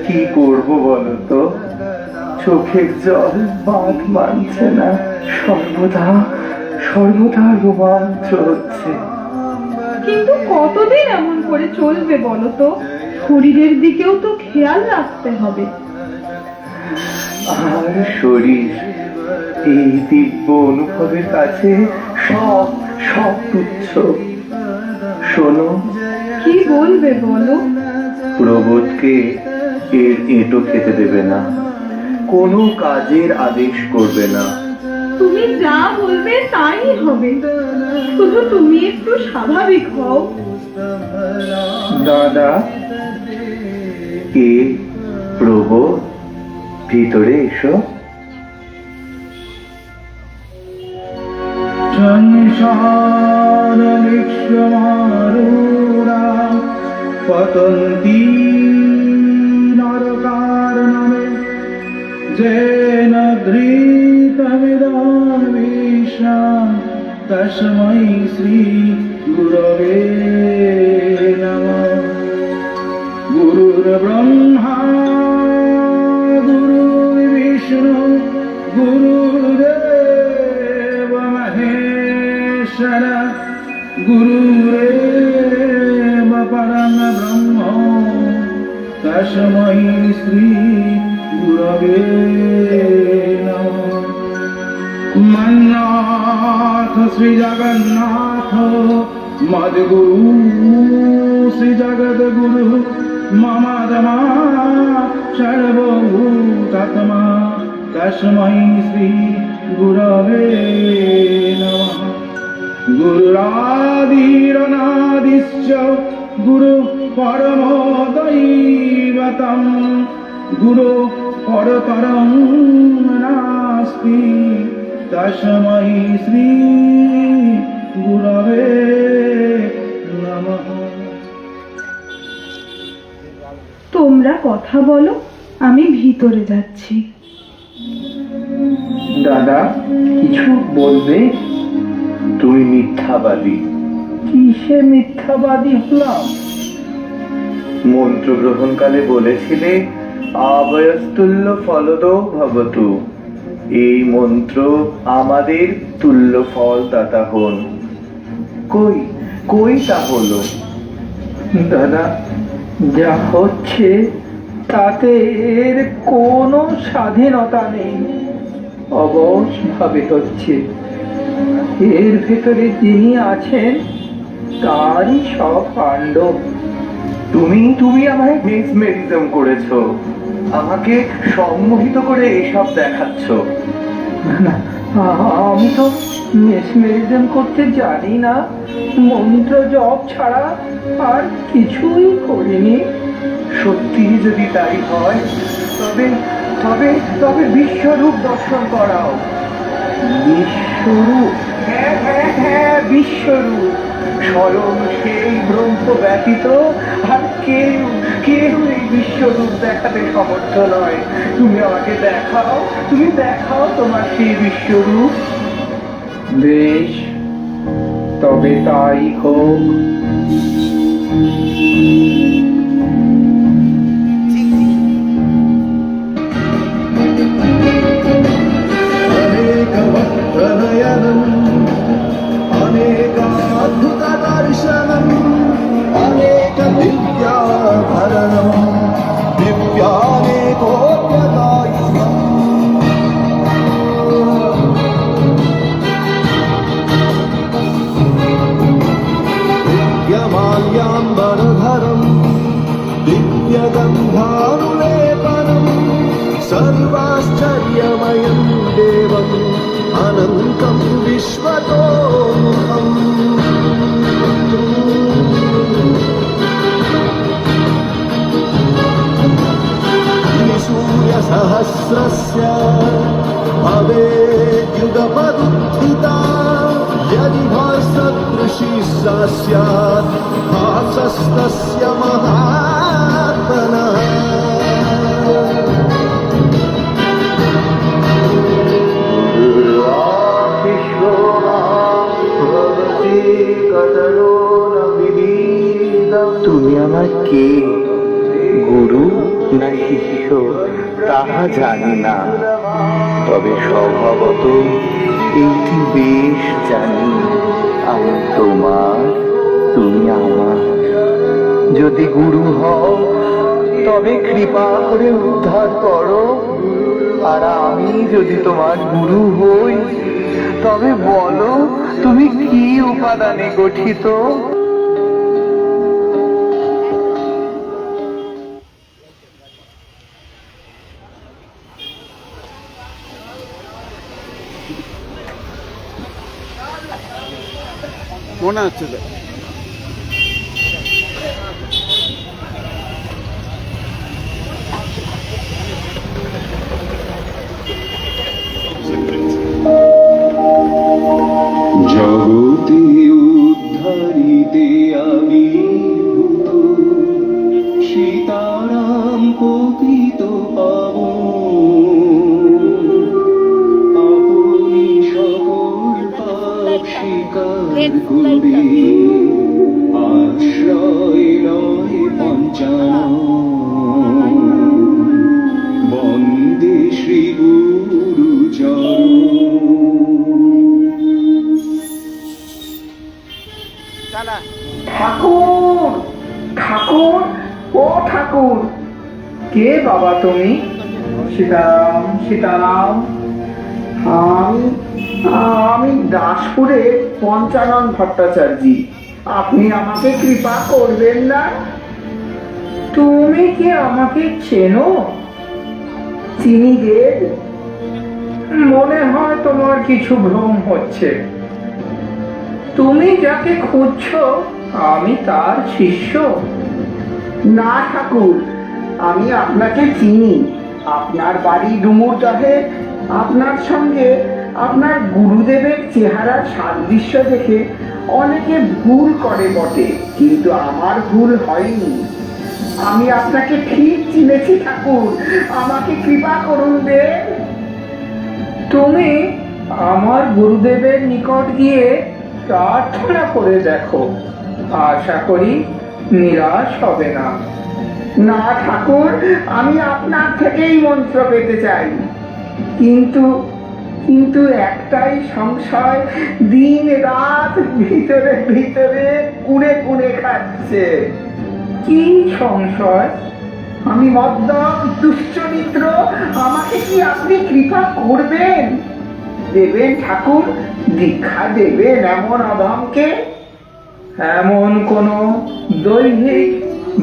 কি করব বলো তো, চোখের জল বাঁধ মানছে না, সর্বদা সর্বদা রোমাঞ্চ হচ্ছে। কিন্তু কতদিন এমন করে চলবে বলো তো? শরীরের দিকেও তো খেয়াল রাখতে হবে। আর শরীর, এই দিব্য অনুভবের কাছে সব সব তুচ্ছ। শোনো, কি বলবে বলো? প্রবোধকে এর এঁটো খেতে দেবে না, কোনো কাজের আদেশ করবে না। তুমি যা বলবে তাই হবে, শুধু তুমি একটু স্বাভাবিক হও। দাদা, এ প্রবোধ, ভিতরে এসো। সংসার বিশ্বমারূঢ়া পতন্তি নরকার্ণবে যেন ধৃতমিদং বিশ্বম তস্मै শ্রী গুরবে নমঃ। গুরুর্ব্রহ্মা গুরুর্বিষ্ণু গুরুর্দেব মহেশ্বর গুরুরেব পরম ব্রহ্ম তস্मै শ্রী গুরবে নমঃ। মন্নাথ শ্রী জগন্নাথ মদ্গুরু শ্রী জগদ্গুরু মম দমা সর্বভূতাত্মা তস্मै শ্রী গুরবে নমঃ। গুরুরাদিরনাদিশ্চ গুরু পরমো দৈবতম গুরু পরতরং নাস্তি তস্मै শ্রী গুরবে নমঃ। তোমরা কথা বলো, আমি ভিতরে যাচ্ছি। দাদা, কিছু বলবে? তুমি মিথ্যাবাদী। কিসে মিথ্যাবাদী হলাম? মন্ত্র গ্রহণকালে বলেছিলে আবয়স্তুল্য ফলদো ভবতু। এই মন্ত্র আমাদের তুল্য ফলদাতা হন। কই কই তা হলো? দাদা, যা হচ্ছে তাতে এর কোনো স্বাধীনতা নেই, অবশ ভাবে হচ্ছে। এর ভেতরে যিনি আছেন তারই সব কাণ্ড। তুমি আমায় মেসমেরিজম করেছো, আমাকে সম্মোহিত করে এসব দেখাচ্ছ। না, আমি তো মেসমেরিজম করতে জানি না, মন্ত্র জপ ছাড়া আর কিছুই করিনি। সত্যি যদি তাই হয়, তবে তবে তবে বিশ্বরূপ দর্শন করাও। বিশ্বরূপ? হ্যাঁ হ্যাঁ হ্যাঁ, বিশ্বরূপ। স্বয়ং সেই ব্রহ্ম ব্যতীত আর কেউ কেউ এই বিশ্বরূপ দেখাতে সমর্থ নয়। তুমি আমাকে দেখাও, তুমি দেখাও তোমার সেই বিশ্বরূপ। বেশ, তবে তাই হোক। दिव्यमाल्याम्बरधरम् दिव्यगन्धानुलेपनम् सर्वाश्चर्यमयम् देवम् अनन्तम् विश्वतोमुखम् सूर्यसहस्रस्य भवेद्युगपदुत्थिता यदि भासदृशी सा स्यात् भासस्तस्य महात्मनः তুমি আমার কে? গুরু নাকি কিশোর তাহা জানি না, তবে স্বভাবত এইটি বেশ জানি, আমি তোমার, তুমি আমার। যদি গুরু হও তবে কৃপা করে উদ্ধার করো, আর আমি যদি তোমার গুরু হই তবে বলো তুমি কি উপাদানে গঠিত। মনে হচ্ছে তো। জগতে উদ্ধারিতে আবির্ভূত সীতারাম পতিত পাবন, আপনি সকল পাপ স্বীকার করে আশ্রয় লয় পঞ্চানন, বন্দে শ্রী গুরু চরণ। ঠাকুর, ঠাকুর, ও ঠাকুর, কে বাবা তুমি? সীতারাম, সীতারাম। আমি দাসপুরে পঞ্চানন ভট্টাচার্য। আপনি আমাকে কৃপা করবেন না? তুমি কি আমাকে চেনো? চিনি গে। মনে হয় তোমার কিছু ভ্রম হচ্ছে। তুমি যাকে খুঁজছো আমি তার শিষ্য। না ঠাকুর, আমি আপনাকে চিনি। আপনার বাড়ি ডুমুরদহে। আপনার সঙ্গে আপনার গুরুদেবের চেহারার সাদৃশ্য দেখে অনেকে ভুল করে বটে, কিন্তু আমার ভুল হয়নি। আমি আপনাকে ঠিক চিনেছি ঠাকুর, আমাকে কৃপা করুন দেব। তুমি আমার গুরুদেবের নিকট গিয়ে প্রার্থনা করে দেখো, আশা করি নিরাশ হবে না। না ঠাকুর, আমি আপনার থেকেই মন্ত্র পেতে চাই, কিন্তু কিন্তু একটাই সংশয় দিন রাত ভিতরে ভিতরে কুড়ে কুড়ে খাচ্ছে। কি সংশয়? আমি মদ্যপ দুশ্চরিত্র, আমাকে কি আপনি কৃপা করবেন? দেবেন ঠাকুর, দীক্ষা দেবেন এমন অধমকে? এমন কোন দৈহিক,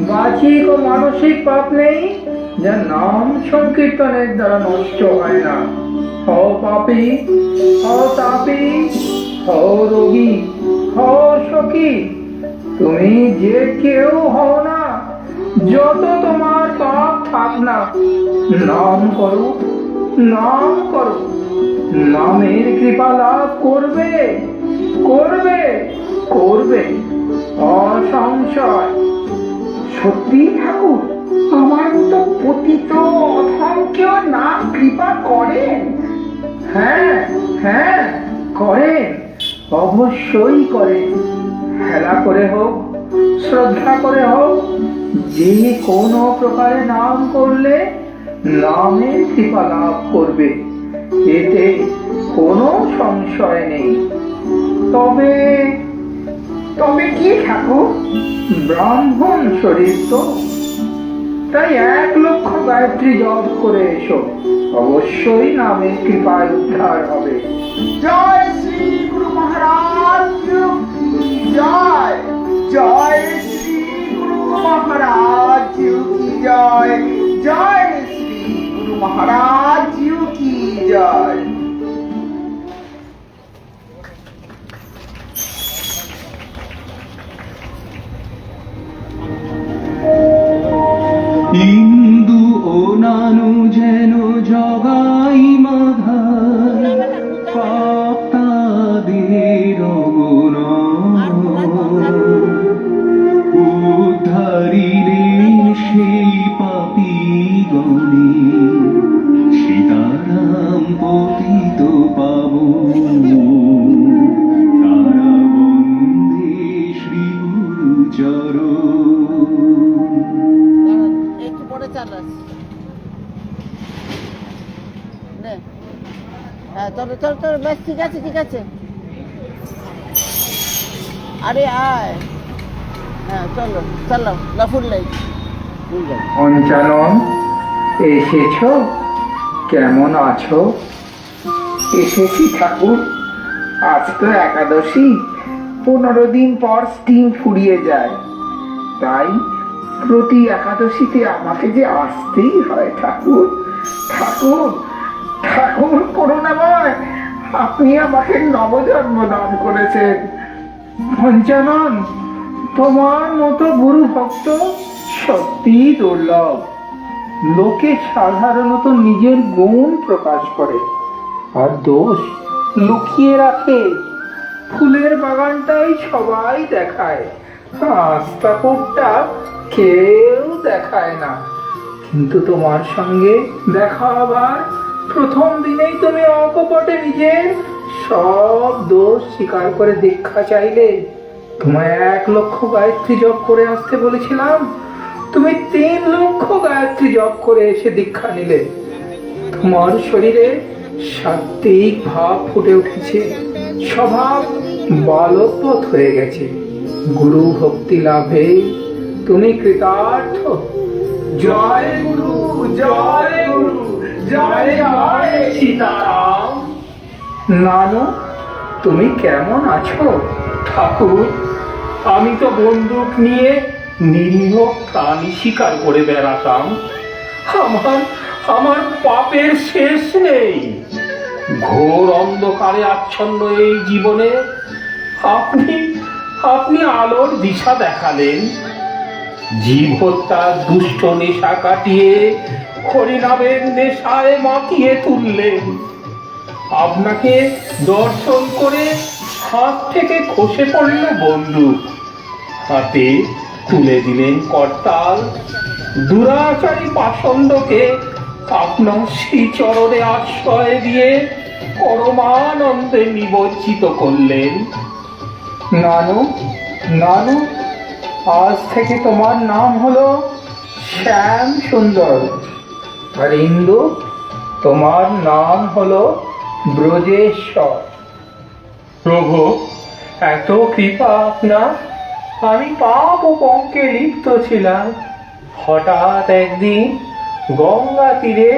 বাচিক ও মানসিক পাপ নেই যা নাম সংকীর্তনের দ্বারা নষ্ট হয় না। হও পাপী, হও তাপী, হও রোগী, হও সখী, তুমি যে কেউ হও না, যত তোমার পাপ থাক না, নাম করো, নাম করো, নামের কৃপা লাভ করবে, করবে, করবে অসংশয়। সত্যি ঠাকুর, আমার মতো পতিত অধমকেও নাম কৃপা করেন? হ্যাঁ হ্যাঁ, করেন, অবশ্যই করেন। হেলা করে হোক, শ্রদ্ধা করে হোক, যে কোনো প্রকারে নাম করলে নামের কৃপা লাভ করবে, এতে কোনো সংশয় নেই। তবে তবে কি ঠাকুর, ব্রাহ্মণ শরীর তো, তাই 1,00,000 গায়ত্রী জপ করে এসো, অবশ্যই নামের কৃপায় উদ্ধার হবে। জয় শ্রী গুরু মহারাজ কি জয়, জয় শ্রী গুরু মহারাজ কি জয়, জয় শ্রী গুরু মহারাজ কি জয়। ইন্দু ও নানু যেন জগাই মাধায় পাপ তার চল চল, ব্যাস ঠিক আছে ঠিক আছে। আরে আয়, হ্যাঁ চলো চলো, ফুল লাইট। পঞ্চানন, এসেছো? কেমন আছো? এসেছি ঠাকুর। আজ তো একাদশী, 15 দিন পর স্টিম ফুরিয়ে যায়, তাই প্রতি একাদশীতে আমাকে যে আসতেই হয় ঠাকুর। ঠাকুর ঠাকুর করুণাময়, আপনি আমাকে নবজন্ম দান করেছেন। পঞ্চানন, তোমার মতো গুরু ভক্ত সত্যি দুর্লভ। লোকে সাধারণত নিজের গুণ প্রকাশ করে আর দোষ লুকিয়ে রাখে। ফুলের বাগানটাই সবাই দেখায়, আস্তাপুরটা কেউ দেখায় না। কিন্তু তোমার সঙ্গে দেখা আবার প্রথম দিনেই তুমি অকপটে নিজের সব দোষ স্বীকার করে দীক্ষা চাইলে। তোমায় 1 লক্ষ গায়ত্রী জপ করে আসতে বলেছিলাম, তুমি 3 লক্ষ গায়ত্রী জপ করে এসে দীক্ষা নিলে। তোমার শরীরে সাত্ত্বিক ভাব ফুটে উঠেছে, স্বভাব বালকবৎ হয়ে গেছে। গুরু ভক্তি লাভে তুমি কৃতার্থ। জয় গুরু, জয় গুরু, জয় জয় সীতারাম। নানু, তুমি কেমন আছো? ঠাকুর, আমি তো বন্দুক নিয়ে নিরীহ প্রাণী শিকার করে বেড়াতাম। আমার পাপের শেষ নেই। ঘোর অন্ধকারে আচ্ছন্ন এই জীবনে আপনি আলোর দিশা দেখালেন। জীব হত্যার দুষ্ট নেশা কাটিয়ে হরিনামের নেশায় মাতিয়ে তুললেন। আপনাকে দর্শন করে হাত থেকে খসে পড়ল বন্দুক, হাতে তুলে দিলেন করতাল। দুরাচারী পাষণ্ডকে আপনার শ্রীচরণে আশ্রয় দিয়ে পরমানন্দে নিমজ্জিত করলেন। নানু, নানু, আজ থেকে তোমার নাম হলো শ্যাম সুন্দর, আর ইন্দু, তোমার নাম হলো ব্রজেশ্বর। প্রভু, এত কৃপা আপনার। আমি পাপ ও পঙ্কে লিপ্ত ছিলাম। হঠাৎ একদিন গঙ্গা তীরে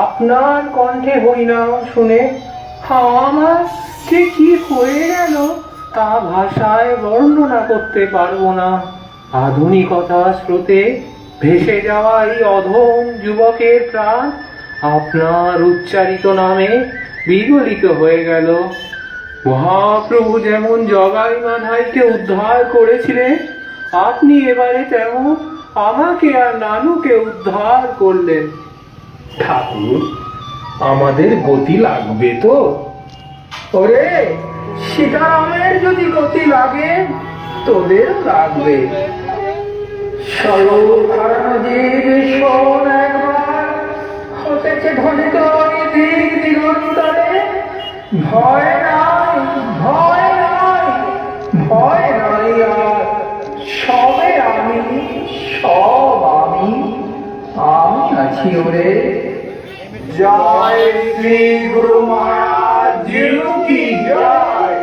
আপনার কণ্ঠে হরিনাম শুনে আমার যে কি হয়ে গেল তা ভাষায় বর্ণনা করতে পারবো না। আধুনিকতা স্রোতে ভেসে যাওয়া এই অধম যুবকের প্রাণ আপনার উচ্চারিত নামে বিগলিত হয়ে গেল। মহাপ্রভু যেমন জগাই মাধাইকে উদ্ধার করেছিলেন, আপনি এবারে তেমন আমাকে আর নানুকে উদ্ধার করলেন। ঠাকুর, আমাদের গতি লাগবে তো? ওরে, সীতারামের যদি গতি লাগে, তোদের লাগবে। সর্বকারণ জীব শোন একবার, হতেছে ধ্বনিত দিক দিগন্তরে। ভয় নাই, ভয় নাই, ভয় নাই আর। সবে আমি, সব আমি, আমি আছি ওরে। জয় শ্রী গুরু মহারাজ জিউ কি জয়,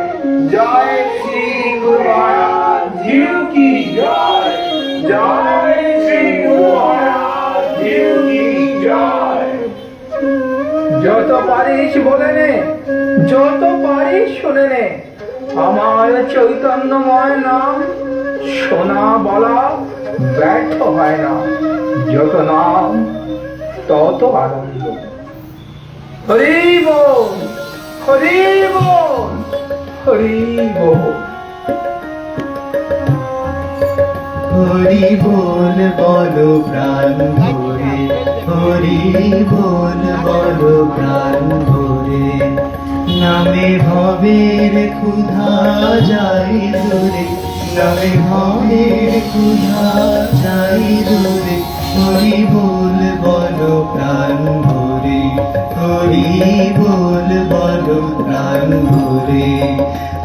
জয় শ্রী গুরু মহারাজ জিউ কি জয়, জয় শ্রী গুরু মহারাজ জিউ কি জয়। যত পারিস বলে নে, যত পারিস শুনে নে, আমার চৈতন্যময় নাম শোনা বলা ব্যর্থ হয় না। যত নাম তত আনন্দ। হরি বল, হরি বল, হরি বল। হরি বল বলো প্রাণ ভরে, হরি বল বলো প্রাণ ভরে। নামে ভবের ক্ষুধা যাই দূরে, নামে ভবের ক্ষুধা যাই দূরে। হরি বল বলো প্রাণ ভরে, হরি বল বলো প্রাণ ভরে।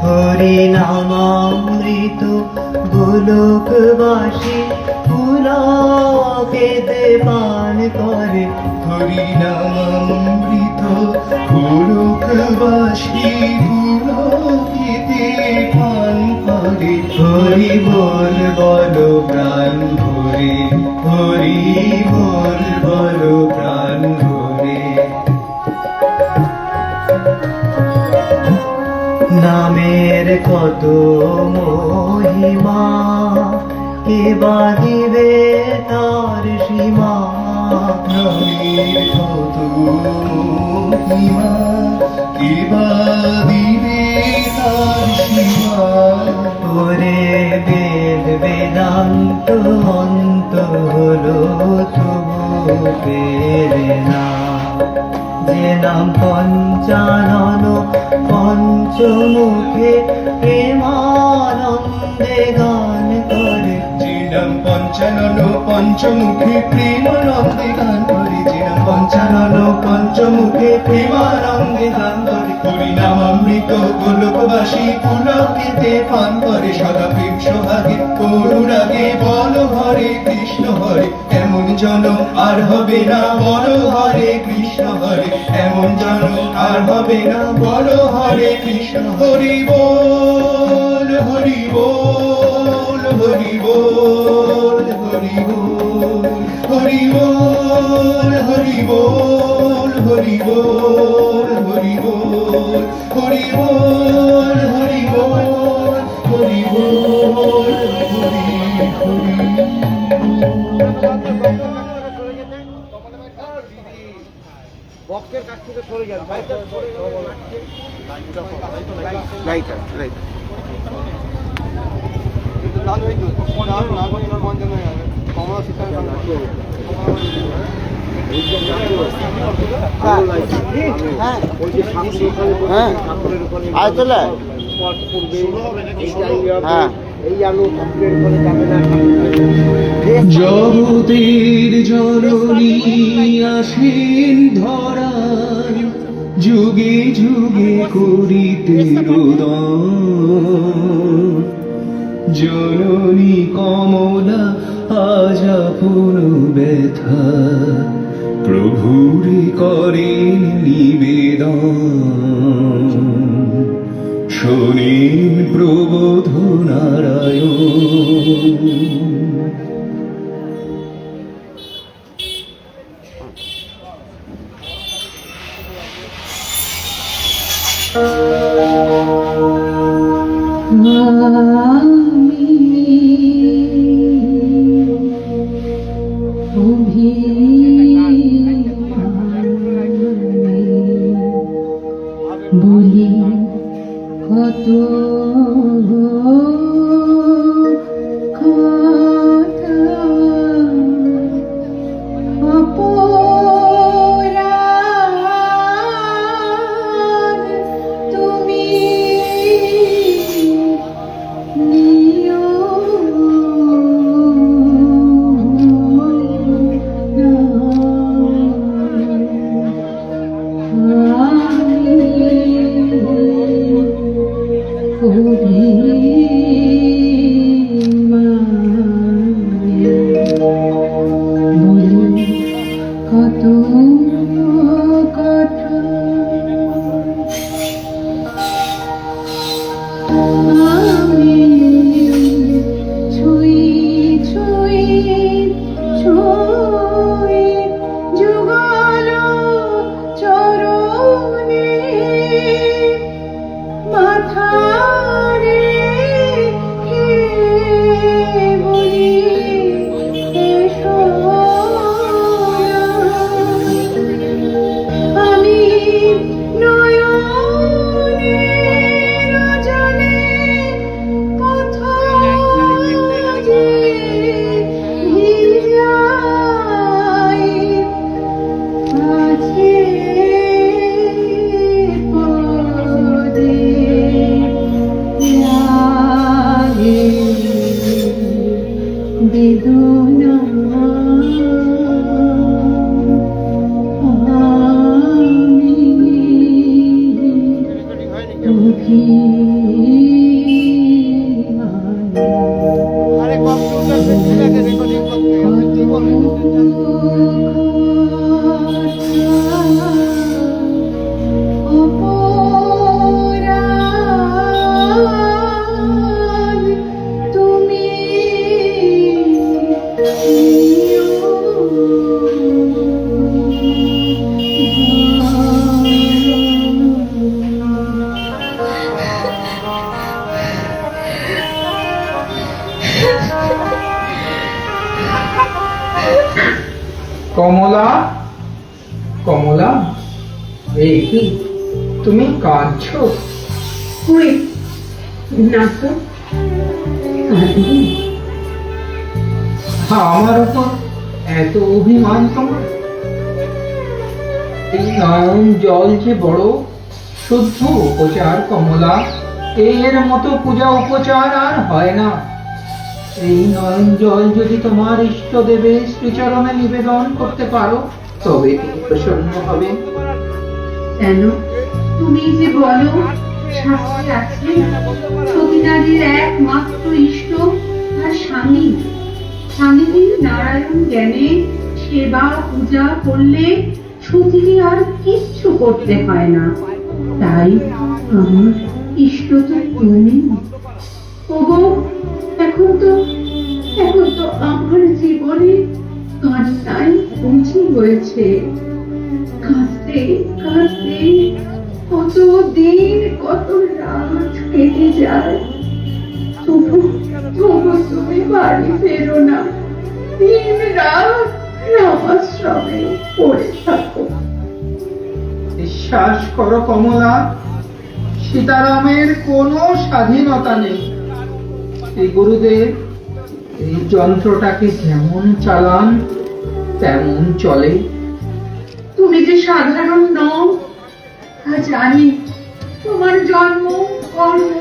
হরি নামামৃত গোলকবাসী পুলকেতে পান করে। হরি নামামৃত পুলকবাসী পুলকিতে পান করে হরি বল বলো প্রাণ ভরে হরি বল বলো প্রাণ ভরে নামের কত মহিমা কে বাঁধিবে তার সীমা নামের কত মহিমা কে বাঁধিবে তার সীমা ওরে বেদ বেদান্ত অন্ত হলো তবু পেরে না যে নাম পঞ্চানন পঞ্চমুখে প্রেমানন্দে গান করে যে নাম পঞ্চানন পঞ্চমুখে প্রেমানন্দে গান করে যে নাম পঞ্চানন পঞ্চমুখে প্রেমানন্দে গান করে হরিনাম অমৃত গোলকবাসী পুলকেতে পান করে সদা প্রেম সোহাগে অনুরাগে বল হরে কৃষ্ণ হরে এমন জনম আর হবে না বল হরে কৃষ্ণ হরে এমন জনম আর হবে না বল হরে কৃষ্ণ হরি বল হরি বল হরি বল হরি বল হরি বল হরি বল হরি বল হরি বল হরি বল হরি বল হরি বল হরি বক্সের কাছ থেকে সরে যান জগতের জননী আসেন ধরার যুগে যুগে করিতে রোদন জননী কমলা আজ আপন ব্যথা প্রভুরে করেন নিবেদন শোনেন প্রবোধ নারায়ণ বলি কত কমলা, কমলা, এই কি তুমি কাঁদছো? কই না তো, আমার উপর এত অভিমান তোমার? এই নয়ন জল যে বড় শুদ্ধ উপচার কমলা, এর মতো পূজা উপচার আর হয় না। এই নয়ন জল যদি তোমার ইষ্ট দেবে শ্রীচরণে নিবেদন করতে পারো, তবে তিনি প্রসন্ন হবেন। কেন তুমি যে বলো শাস্ত্রে আছে সতীনারীর একমাত্র ইষ্ট আর স্বামী, স্বামী নারায়ণ জ্ঞানে সেবা পূজা করলে সতীকে আর কিচ্ছু করতে হয় না। তাই আমার ইষ্ট তো তুমি। ওগো, এখন তো আমার জীবনে কান্নাই বুঝি হয়েছে। কাঁদতে কাঁদতে কত দিন কত রাত কেটে যায়, তবু তুমি বাড়ি ফেরো না। দিন রাত রামাশ্রমে পড়ে থাকো। বিশ্বাস করো কমলা, সীতারামের কোনো স্বাধীনতা নেই। এই গুরুদেব এই যন্ত্রটাকে যেমন চালান তেমন চলে। তুমি যে সাধারণ নও তা জানি। তোমার জন্ম কর্ম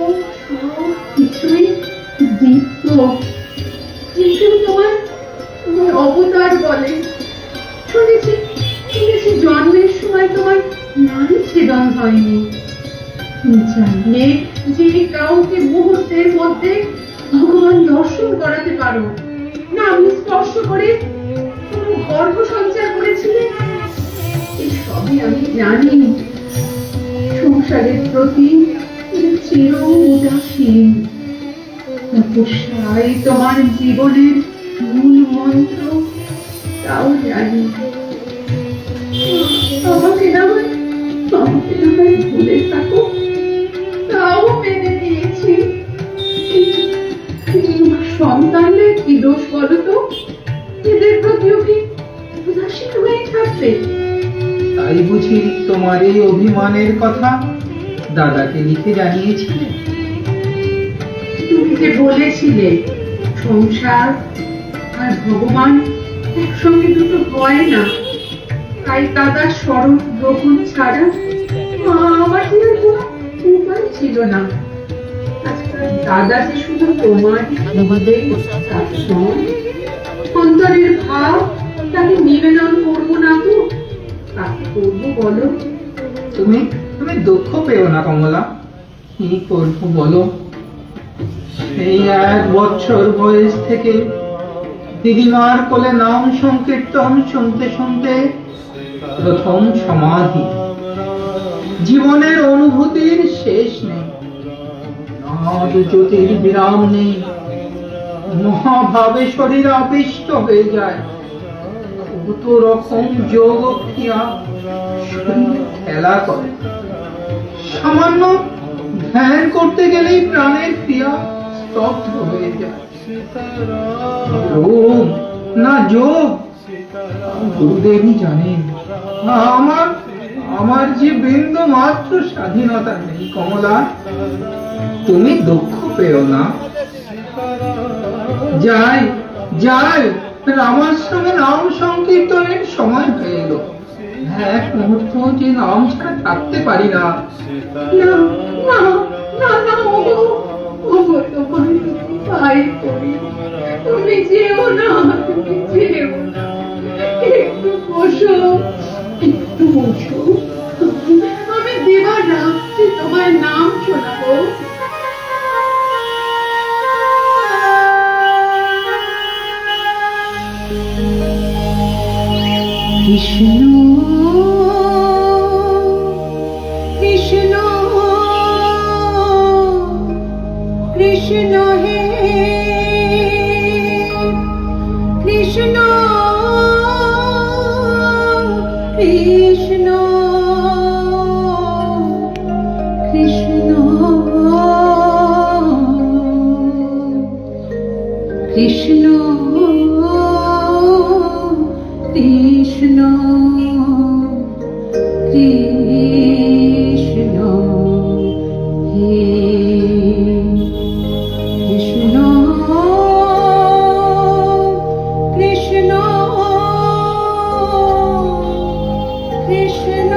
সব কিছুই দীপ্ত, কিন্তু তোমার অবতার বলে। শুনেছি জন্মের সময় তোমার নারী ছেদন হয়নি। জানলে যে কাউকে মুহূর্তের মধ্যে ভগবান দর্শন করাতে পারো। নাম স্পর্শ করে তুমি গর্ভ সঞ্চার করেছিলে। এই সবই আমি জানি। সংসারের প্রতি চির উদাসীন, তপস্যাই তোমার জীবনের মূল মন্ত্র, তাও জানি। আমাকে না হয় ভুলে থাকো, তাও মেনে নিয়েছি। সন্তানদের কি দোষ বলো তো? এদের প্রতিও কি উদাসীন হয়ে থাকবে? তাই বুঝি তোমার এই অভিমানের কথা দাদাকে লিখে জানিয়েছিলে? তুমি যে বলেছিলে সংসার আর ভগবান একসঙ্গে দুটো হয় না, তাই দাদার স্মরণ গ্রহণ ছাড়া আমার কি আর কোনো উপায় ছিল না। আজকাল দাদা যে শুধু তোমার অন্তরের ভাব তাকে নিবেদন করবো না তো কাকে করবো বলো? তুমি দুঃখ পেও না কমলা, কি করবো বলো? এই 1 বছর বয়স থেকে দিদিমার কোলে নাম সংকীর্তন শুনতে শুনতে প্রথম সমাধি। জীবনের অনুভূতির শেষ নেই, নাদ জ্যোতির বিরাম নেই। মহাভাবে শরীর আবিষ্ট হয়ে যায়। কত রকম যোগ ক্রিয়া শরীর খেলা করে। সামান্য ধ্যান করতে গেলেই প্রাণের ক্রিয়া স্তব্ধ হয়ে যায়। রোগ না যোগ গুরুদেবই জানেন। আমার যে বিন্দু মাত্র স্বাধীনতা নেই কমলা। তুমি দুঃখ পেও না। যাই রামাশ্রমে নাম সংকীর্তনের সময় হয়ে এলো। এক মুহূর্ত যে নাম ছাড়া থাকতে পারি না। তুমি যেও না, একটু বসো, একটু বসো। আমি দেবা রাত্রে তোমার নাম শোনাবো। কৃষ্ণ কৃষ্ণ কৃষ্ণ হে কৃষ্ণ কৃষ্ণ কৃষ্ণ কৃষ্ণ কৃষ্ণ কৃষ্ণ হে কৃষ্ণ কৃষ্ণ কৃষ্ণ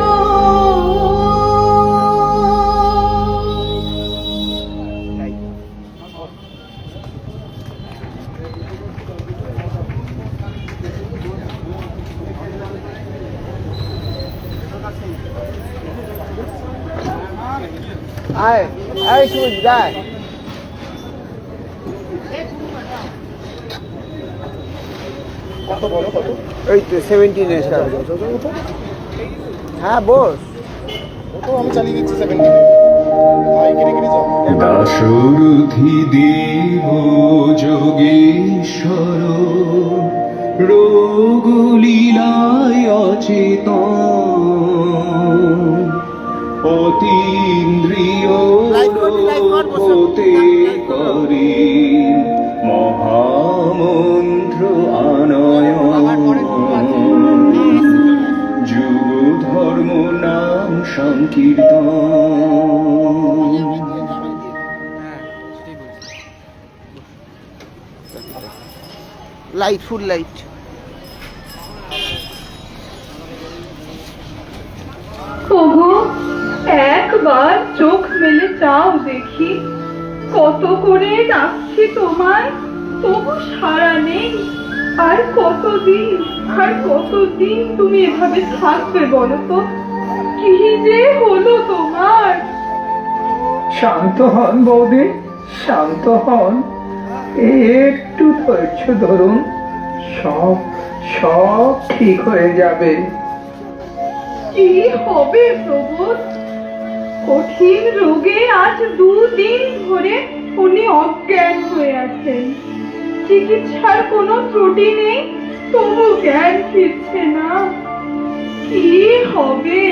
আয় শুন যায় কত বলো কত এই তো 17 এর স্টার হ্যাঁ বস তো আমি চালিয়ে দিচ্ছি 17 ভাই কেটে কেটে যাও দাশরথী দেব যোগেশ্বর রোগলীলায় অচেতন অতীন্দ্রিয় হতে করে মহামন্ত্র আনয়ন যুগ ধর্ম নাম সংকীর্তন লাইট ফুল লাইট ওগো একবার চোখ মেলে চাও দেখি, কত করে ডাকছি তোমায়, তবু সাড়া নেই। আর কতদিন তুমি এভাবে থাকবে বলো তো? কি যে হলো তোমার? শান্ত হন বৌদি, শান্ত হন, একটু ধৈর্য ধরুন, সব সব ঠিক হয়ে যাবে। কি হবে প্রবোধ? কঠিন রোগে আজ 2 দিন ধরে উনি অজ্ঞান হয়ে আছেন। চিকিৎসার কোনো ত্রুটি নেই, তবু জ্ঞান ফিরছে না। কি হবে?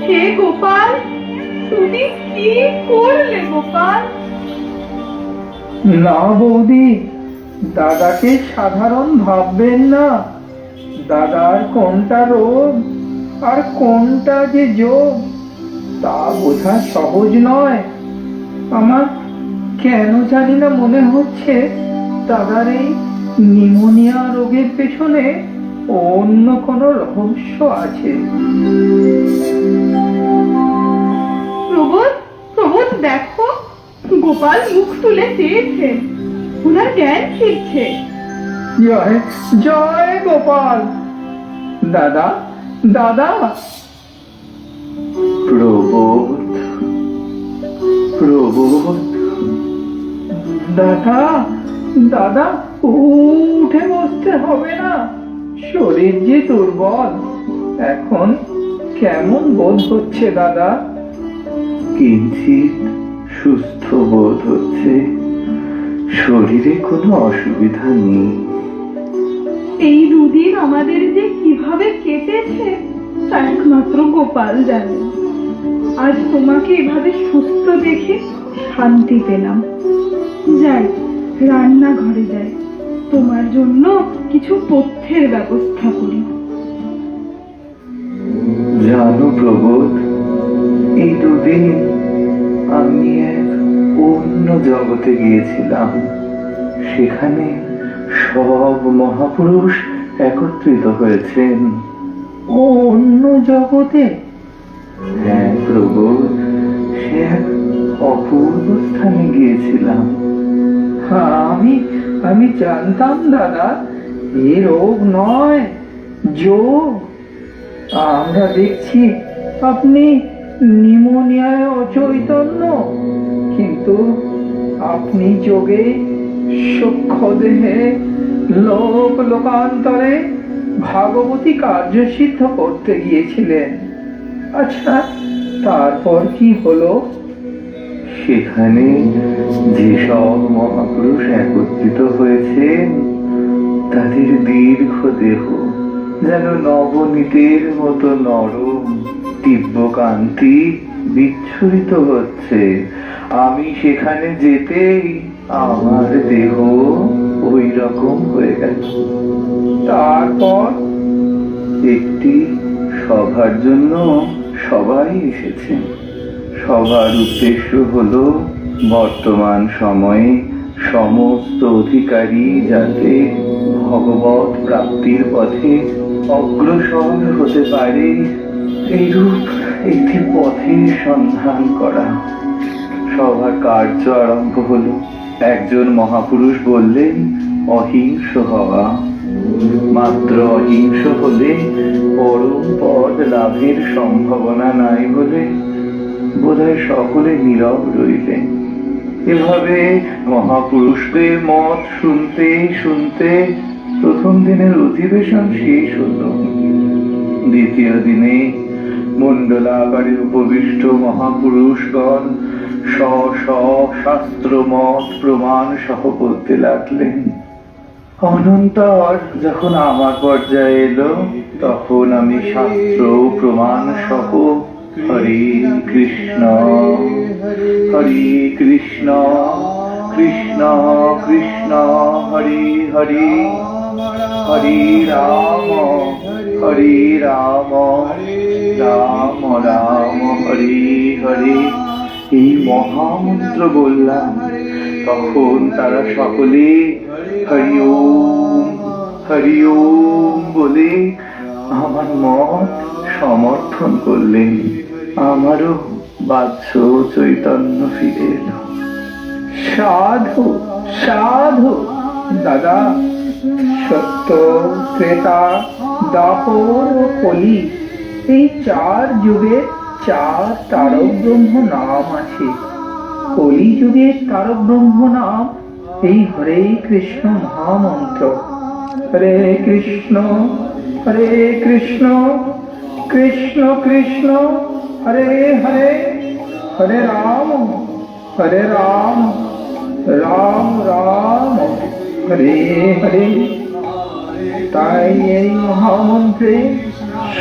হে গোপাল, তুমি কি করলে গোপাল? না বৌদি, দাদাকে সাধারণ ভাববেন না। দাদার কোনটা রোগ আর কোনটা যে যোগ তা বোঝা সহজ নয়। আমার কেন জানি না মনে হচ্ছে দাদার এই নিউমোনিয়া রোগের পেছনে অন্য কোনো রহস্য আছে। প্রবোধ দেখো, গোপাল মুখ তুলে চেয়েছে, ওনার জ্ঞান ফিরছে। জয় জয় গোপাল। দাদা দাদা। প্রবোধ প্রবোধ দাদা দাদা, উঠে বসতে হবে না, শরীর যে দুর্বল। এখন কেমন বোধ হচ্ছে দাদা? কিঞ্চিত সুস্থ বোধ হচ্ছে, শরীরে কোনো অসুবিধা নেই। এই 2 দিন আমাদের যে কিভাবে কেটেছে তা একমাত্র গোপাল জানে। আজ তোমাকে এভাবে সুস্থ দেখে শান্তি পেলাম। যাই, রান্নাঘরে যাই, তোমার জন্য কিছু পথ্যের ব্যবস্থা করি। জানো প্রবোধ, এই 2 দিন আমি এক অন্য জগতে গিয়েছিলাম। সেখানে সব মহাপুরুষ একত্রিত হয়েছেন। অন্য জগতে? হ্যাঁ প্রবোধ, সে এক অপূর্ব স্থানে গিয়েছিলাম। আমি জানতাম দাদা, এ রোগ নয়, যোগ। আমরা দেখছি আপনি নিউমোনিয়ায় অচৈতন্য, কিন্তু আপনি যোগে সূক্ষ্ম দেহে লোকান্তরে ভাগবতী কার্য সিদ্ধ করতে গিয়েছিলেন। আচ্ছা, তারপর কি হলো? সেখানে যেসব মহাপুরুষ একত্রিত হয়েছেন তাদের দীর্ঘ দেহ যেন নবনীতের মতো নরম, দিব্য কান্তি বিচ্ছুরিত হচ্ছে, আমি সেখানে যেতেই আমার দেহ ওই রকম হয়ে গেল। তারপর একটি সভার জন্য সবাই এসেছেন। সভার উদ্দেশ্য হলো বর্তমান সময়ে সমস্ত অধিকারী যাতে ভগবত প্রাপ্তির পথে অগ্রসর হতে পারে এইরূপ একটি পথের সন্ধান করা। সভার কার্য আরম্ভ হলো। একজন মহাপুরুষ বললেন, অহিংস হওয়া। মাত্র অহিংস হলে পরম পদ লাভের সম্ভাবনা নাই বলে বোধহয় সকলে নীরব রইলেন। এভাবে মহাপুরুষদের মত শুনতে শুনতে প্রথম দিনের অধিবেশন শেষ হলো। দ্বিতীয় দিনে মণ্ডলাকারে উপবিষ্ট মহাপুরুষগণ শাস্ত্র মত প্রমাণ সহ বলতে লাগলেন। অনন্তর যখন আমার পর্যায়ে এলো, তখন আমি শাস্ত্র প্রমাণ সহ হরে কৃষ্ণ হরে কৃষ্ণ কৃষ্ণ কৃষ্ণ হরে হরে হরে রাম রাম রাম হরে হরে এই মহামন্ত্র বললাম। তখন তারা সকলে হরি ওম বলে আমার মত সমর্থন করলেন। আমারও বাহ্য চৈতন্য ফিরে এলো। সাধু সাধু দাদা, সত্য, ত্রেতা, দাপর ও কলি, এই 4 যুগে 4 তারক ব্রহ্ম নাম আছে। কলি যুগে তারক ব্রহ্ম নাম এই হরে কৃষ্ণ মহামন্ত্র। হরে কৃষ্ণ কৃষ্ণ কৃষ্ণ হরে হরে, হরে রাম রাম রাম হরে হরে। তাই এই মহামন্ত্রে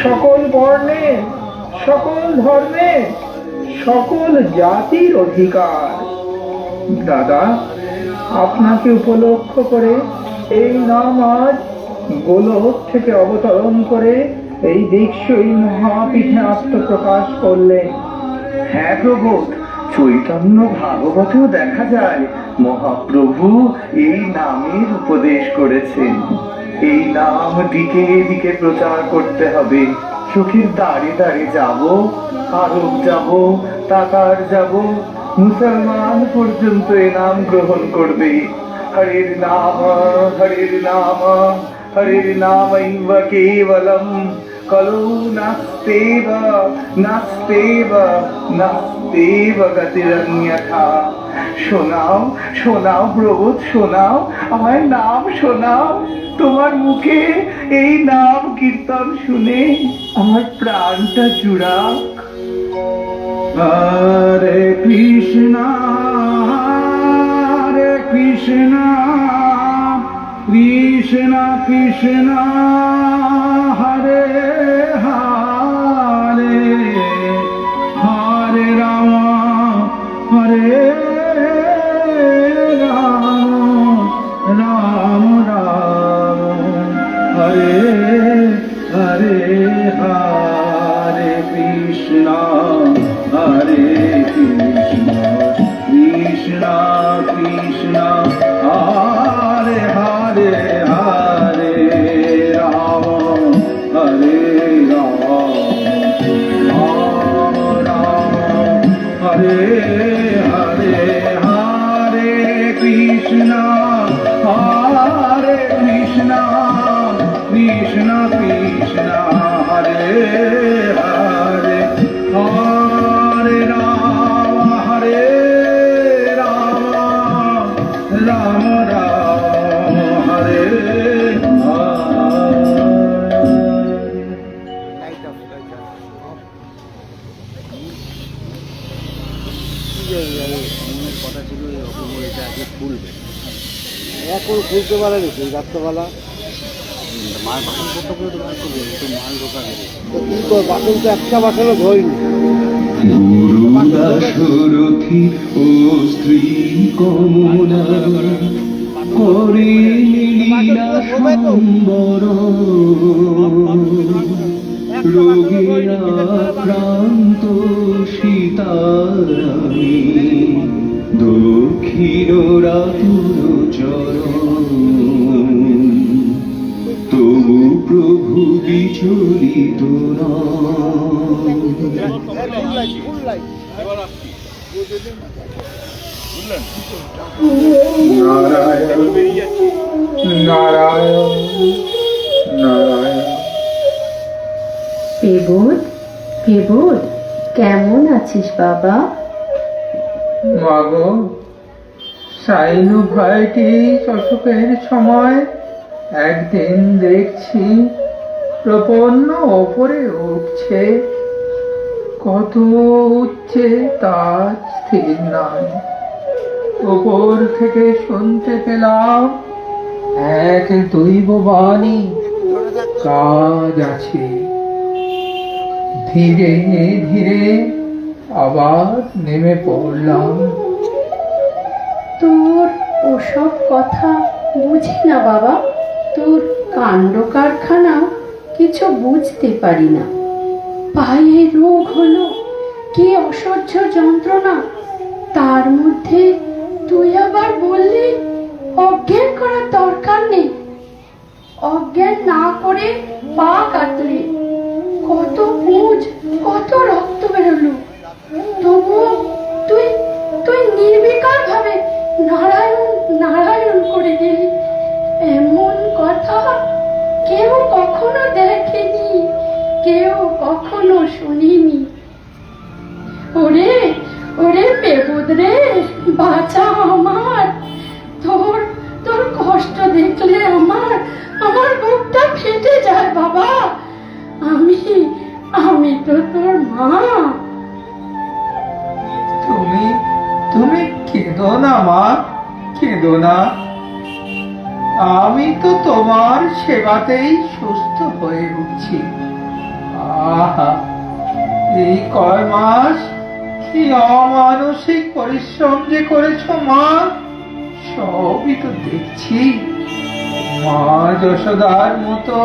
সকল বর্ণে, সকল ধর্মে, সকল জাতির অধিকার। দাদা, আপনাকে উপলক্ষ করে এই নাম আজ গোলক থেকে অবতরণ করে এই দীক্ষই মহাপীঠে আত্মপ্রকাশ করলেন। হ্যাঁ প্রভু, চৈতন্য ভাগবতেও দেখা যায় মহাপ্রভু এই নামের উপদেশ করেছেন। এই নাম দিকে দিকে প্রচার করতে হবে। চোখের দাঁড়ে দাঁড়ে যাব, আরব যাব, তাতার যাব, মুসলমান পর্যন্ত এ নাম গ্রহণ করবে। হরের নাম হরের নামৈব কেবলম কলো নাস্তেব নাস্তেব নাস্তেব গতিরন্যথা। শোনাও শোনাও প্রভু, শোনাও, আমার নাম শোনাও। তোমার মুখে এই নাম কীর্তন শুনে আমার প্রাণটা জুড়াক। হরে কৃষ্ণ কৃষ্ণ কৃষ্ণ হরে হরে, হরে রাম রাম রাম হরে হরে, হরে কৃষ্ণ কৃষ্ণ কৃষ্ণ হরে হরে, হরে রাম রাম হরে হরে, হরে কৃষ্ণ কৃষ্ণ কৃষ্ণ হরে হরে, হরে রাম রাম রাম হরে কথা ছিল এরকম, এটা আগে খুলবে। এখন খুলতে পারে নি সেই রাত্রবেলা মাল বাসন করতে তো মাল ঢোকা নেই। কি কর, বাসন তো একটা বাসনও ধোয়নি। গুরু দাসরথী ও স্ত্রী কমলা করে লীলা সম্বর, রোগে আক্রান্ত সীতারামী দক্ষিণ রাতুর চরণ, তবু প্রভু বিচলিত নারায়ণ নারায়ণ নারায়ণ। পেবুদ, পেবুদ, কেমন আছিস বাবা? মাগো, সাইনু ভাইটি অসুখের সময় একদিন দেখছি প্রপন্ন ওপরে উঠছে, কত উঠছে তার স্থির নাই। ওপর থেকে শুনতে পেলাম এক দৈববাণী কাজ আছে। ধীরে ধীরে আবার নেমে পড়লাম। তোর ওসব কথা বুঝি না বাবা, তোর কাণ্ড কারখানা কিছু বুঝতে পারি না। পায়ে রোগ হলো, কি অসহ্য যন্ত্রণা, তার মধ্যে তুই আবার বললি অজ্ঞান করার দরকার নেই। অজ্ঞান না করে পা কাটলে, কত পুঁজ, কত রক্ত বেরোলো, তবুও তুই তুই নির্বিকার ভাবে নারায়ণ নারায়ণ করে গেলি। এমন কথা কেউ কখনো দেখেনি, কেউ কখনো শুনিনি। ওরে ওরে পেবুদ রে, বাঁচা আমার। তোর তোর কষ্ট দেখলে আমার আমার বুকটা ফেটে যায় বাবা। আমি আমি তো তোর মা। তুমি তুমি কেঁদো না মা, কেঁদো না। আমি তো তোমার সেবাতেই সুস্থ হয়ে উঠছি। আহা, এই কয় মাস কি অমানসিক পরিশ্রম যে করেছো মা, সবই তো দেখছি। মা যশোদার মতো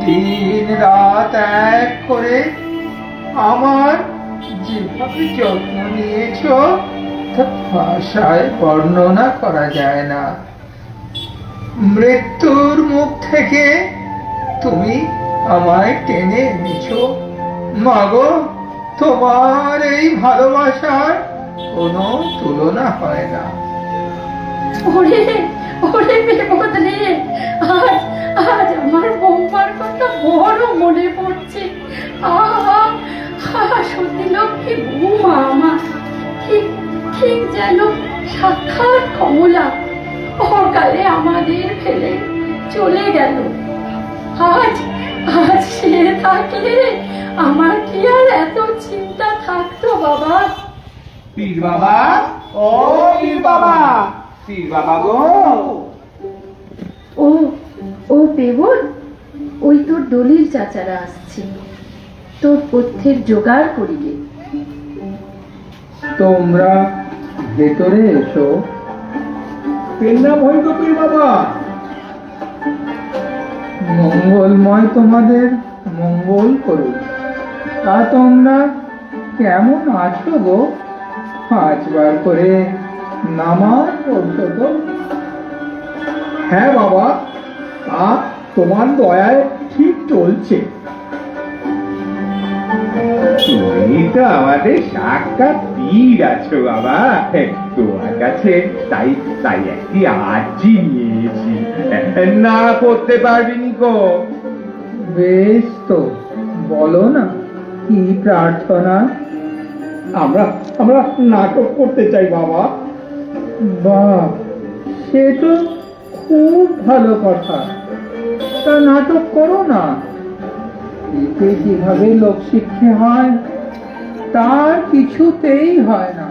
দিন রাত এক করে আমার যেভাবে যত্ন নিয়েছো তা ভাষায় বর্ণনা করা যায় না। মৃত্যুর মুখ থেকে তুমি আমায় টেনে এনেছো। মাগো, তোমার এই ভালোবাসার কোনো তুলনা হয় না। ওরে ওরে পেবুদ রে, আজ আজ আমার বৌমার কথা বড় মনে পড়ছে। আহা, সত্যি লক্ষ্মী বৌমা আমার, ঠিক ঠিক যেন সাক্ষাৎ কমলা, অকালে আমাদের ফেলে চলে গেল। আজ আজ সে থাকলে আমার কি আর এত চিন্তা থাকতো বাবা? পীর বাবা, ও পীর বাবা, পীর বাবা গো। ও ও পেবুদ, ওই তোর দলিল চাচারা আসছে, তোর পথ্যের জোগাড় করিলে। তোমরা ভেতরে এসো। পেন্নাম হইল পীর বাবা। মঙ্গলময় তোমাদের মঙ্গল করুক। তা তোমরা কেমন আছো গো? 5 বার করে নামাজ পড়ছো তো? হ্যাঁ বাবা, তা তোমার দয়ায় ঠিক চলছে। তুমি তো আমাদের সাক্ষাৎ পীর আছো বাবা, তোমার কাছে তাই তাই একটি আর্জি নিয়েছি, না করতে পারবি নিকো? বেশ তো, বলো না কি প্রার্থনা। আমরা আমরা নাটক করতে চাই বাবা। বাহ, সে তো খুব ভালো কথা। তা নাটক করো না। এতে যেভাবে লোক শিক্ষা হয় তার কিছুতেই হয় না।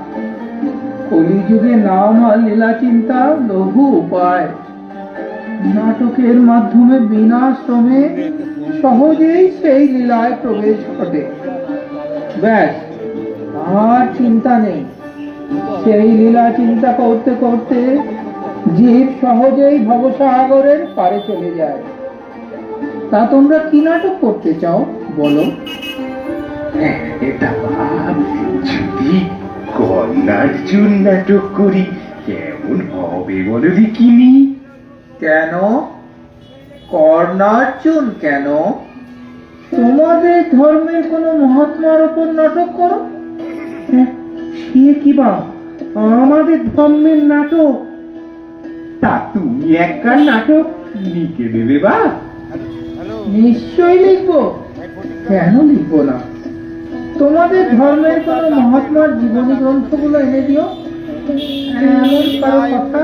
কলিযুগে নাম আর লীলা চিন্তা লঘু উপায়। নাটকের মাধ্যমে বিনা শ্রমে সহজেই সেই লীলায় প্রবেশ ঘটে। ব্যাস, আর চিন্তা নেই। সেই লীলা চিন্তা করতে করতে জীব সহজেই ভবসাগরের পারে চলে যায়। তা তোমরা কি নাটক করতে চাও বলো? এটা বাপ, যদি কর্ণার্জুন নাটক করি কেমন হবে বলো দেখিনি? কেন কর্ণার্জুন? কেন? তোমাদের ধর্মের কোন মহাত্মার ওপর নাটক করো? সে কি বা আমাদের ধর্মের নাটক? তা তুমি একখান নাটক লিখে দেবে বা? নিশ্চয়ই লিখবো, কেন লিখবো না। তোমাদের ধর্মের কোন মহাত্মার জীবনী গ্রন্থগুলো এনে দিও। এমন কারো কথা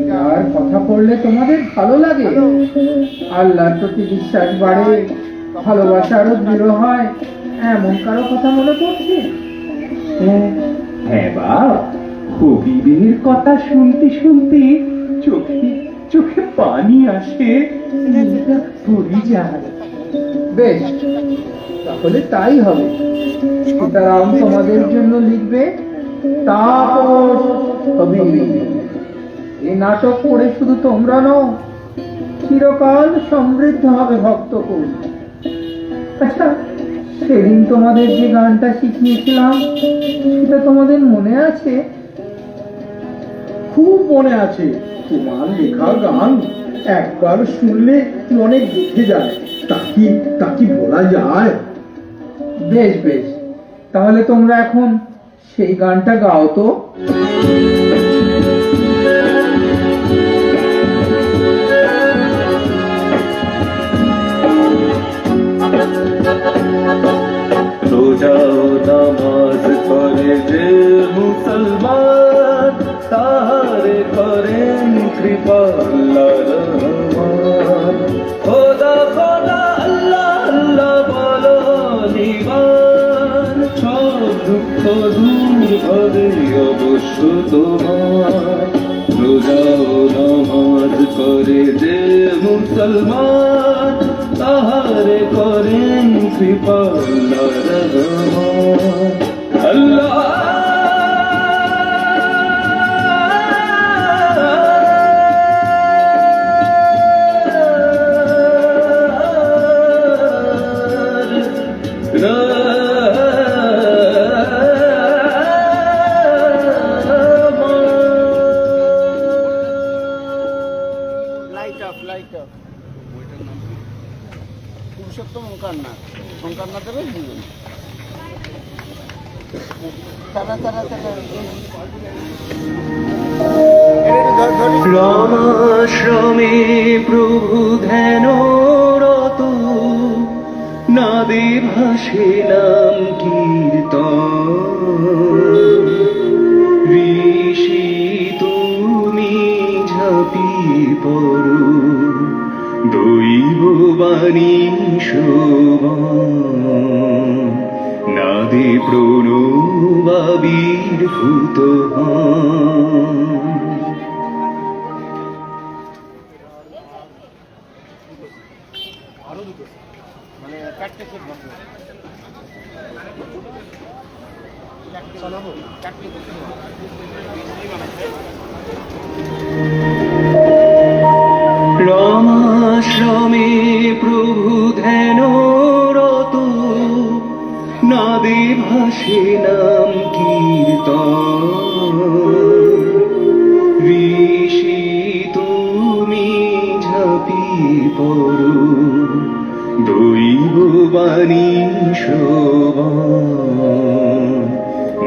যার কথা পড়লে তোমাদের ভালো লাগে, আল্লাহর প্রতি বিশ্বাস বাড়ে, ভালোবাসা আরো দৃঢ় হয়, এমন কারো কথা মনে পড়ছে? হ্যাঁ বাপ, কবিদের কথা শুনতে শুনতে চোখে চোখে পানি আসে, মনটা ভরে যায়। বেশ, তাহলে তাই হবে। সীতারাম তোমাদের জন্য লিখবে তাপস কবি। এই নাটক পড়ে শুধু তোমরা নও, চিরকাল সমৃদ্ধ হবে ভক্তকুল। আচ্ছা, সেদিন তোমাদের যে গানটা শিখিয়েছিলাম সেটা তোমাদের মনে আছে? খুব মনে আছে। তোমার লেখা গান একবার শুনলে মনে গেঁথে যায়। তা কি বলা যায়? বেশ বেশ, তাহলে তোমরা এখন সেই গানটা গাও তো। রোজা ও নামাজ করে যে মুসলমান, তাহারে করেন কৃপা আল্লাহ রহমান। খোদা খোদা আল্লাহ আল্লাহ বলো নিবান, সব দুঃখ দূর হবে অবশ্য তোমার। রোজা ও নামাজ করে যে মুসলমান, তাহারে করেন কৃপা আল্লাহ রহমান। আল্লাহ পুরুষোত্তম ওঙ্কারনাথ, ওঙ্কারনাথের দুজন। রামাশ্রমে প্রভু ধ্যানরত, নাদে ভাসে নাম কীর্তন। ঋষি তুমি ঝাঁপিয়ে পড়ো, দৈব বাণী শোভন। নাদে প্রণবাবির্ভূত হন। রামাশ্রমে প্রভু ধ্যানরত, নাদে ভাসে নাম কীর্তন। ঋষি তুমি ঝাঁপিয়ে পড়ো, দৈব বাণী শোভন।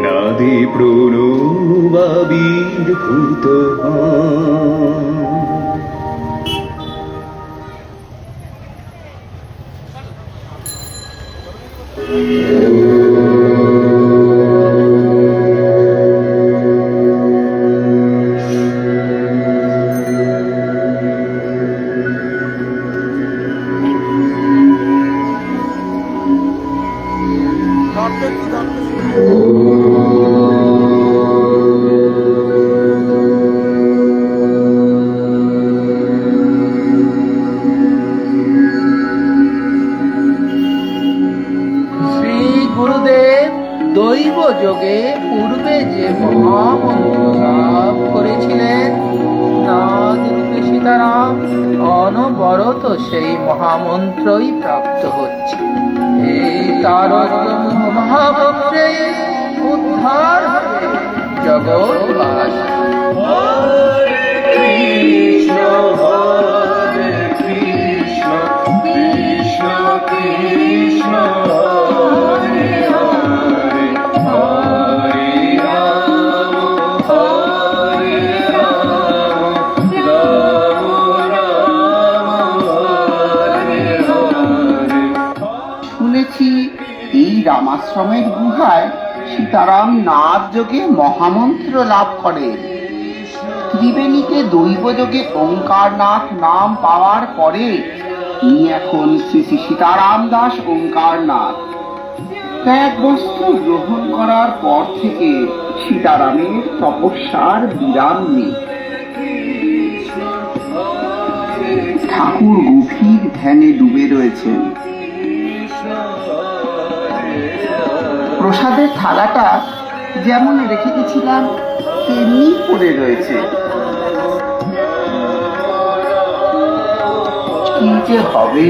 নাদে প্রণবাবির্ভূত হন। শ্রী অনবরত সেই মহামন্ত্রই প্রাপ্ত হচ্ছে। এই তারক মহামন্ত্রে উদ্ধার হবে জগৎবাস। হরে কৃষ্ণ হরে কৃষ্ণ কৃষ্ণ কৃষ্ণ হরে হরে হরে রাম হরে রাম রাম রাম হরে হরে। শুনেছি এই রামাশ্রমের গুহায় সীতারাম নাদ যোগে মহামন্ত্র লাভ করে। ত্রিবেণীতে দৈব যোগে ওঙ্কারনাথ নাম পাওয়ার পরে তিনি এখন শ্রী শ্রী সীতারাম দাস ওঙ্কারনাথ। ত্যাগ বস্ত্র গ্রহণ করার পর থেকে সীতারামের তপস্যার বিরাম নেই। ঠাকুর গভীর ধ্যানে ডুবে রয়েছেন। প্রসাদের থালাটা যেমন রেখে গেছিলাম তেমনি পড়ে রয়েছে। কি যে হবে?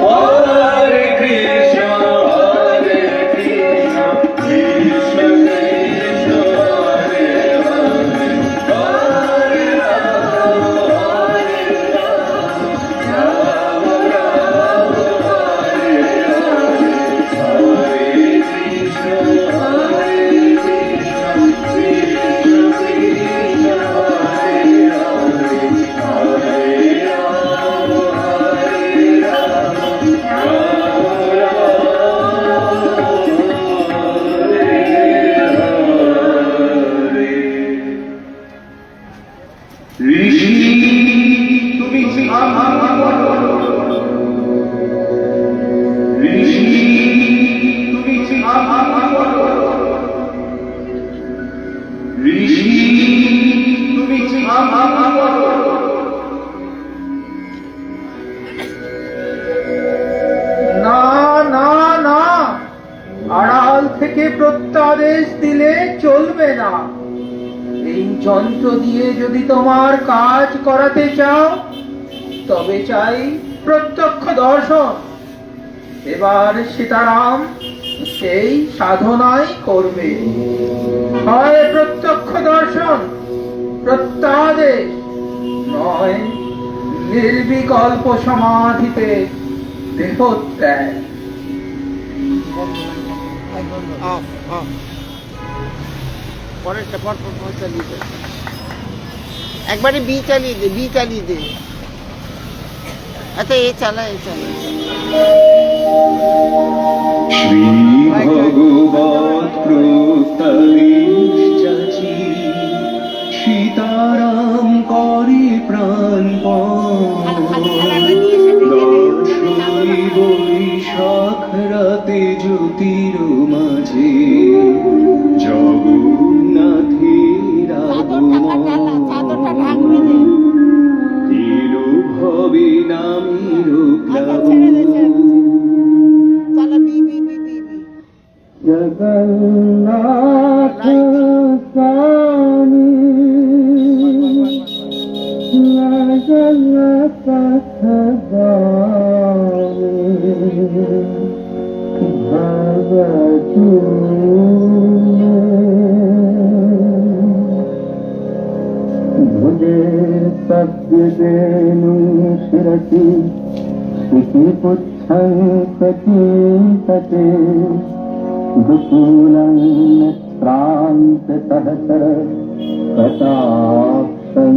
হরে কৃষ্ণ হরে কৃষ্ণ কৃষ্ণ কৃষ্ণ হরে হরে হরে রাম হরে রাম রাম হরে হরে হরে কৃষ্ণ হরে কৃষ্ণ কৃষ্ণ কৃষ্ণ হরে হরে হরে রাম হরে রাম ঋষি তুমি ঋষি তুমি ঋষি তুমি না না না, আড়াল থেকে প্রত্যাদেশ দিলে চলবে না। এই যন্ত্র দিয়ে যদি তোমার কাজ করাতে চাও তবে চাই প্রত্যক্ষ দর্শন। এবার সীতারাম সেই সাধনাই করবে। হয় প্রত্যক্ষ দর্শন, প্রত্যাদেশ, নয় নির্বিকল্প সমাধিতে দেহত্যাগ। একবারে বি চালিয়ে দে। আচ্ছা এ চালা শ্রী ভগবৎ প্রস্তাবিশ চাচি সীতারাম করে প্রাণপণ দর্শনী বৈশাখ রাতে জ্যোতির মাঝে জগন্নাথের আগমন এলো ভবে নামের জগন্নাথ স্বামী জগন্নাথ ভগতু ভুজে সদ্যদেনু শিরসি শিখিপুচ্ছং প্রতীততে গুকুলং শ্রান্তসহস্র কটাক্ষং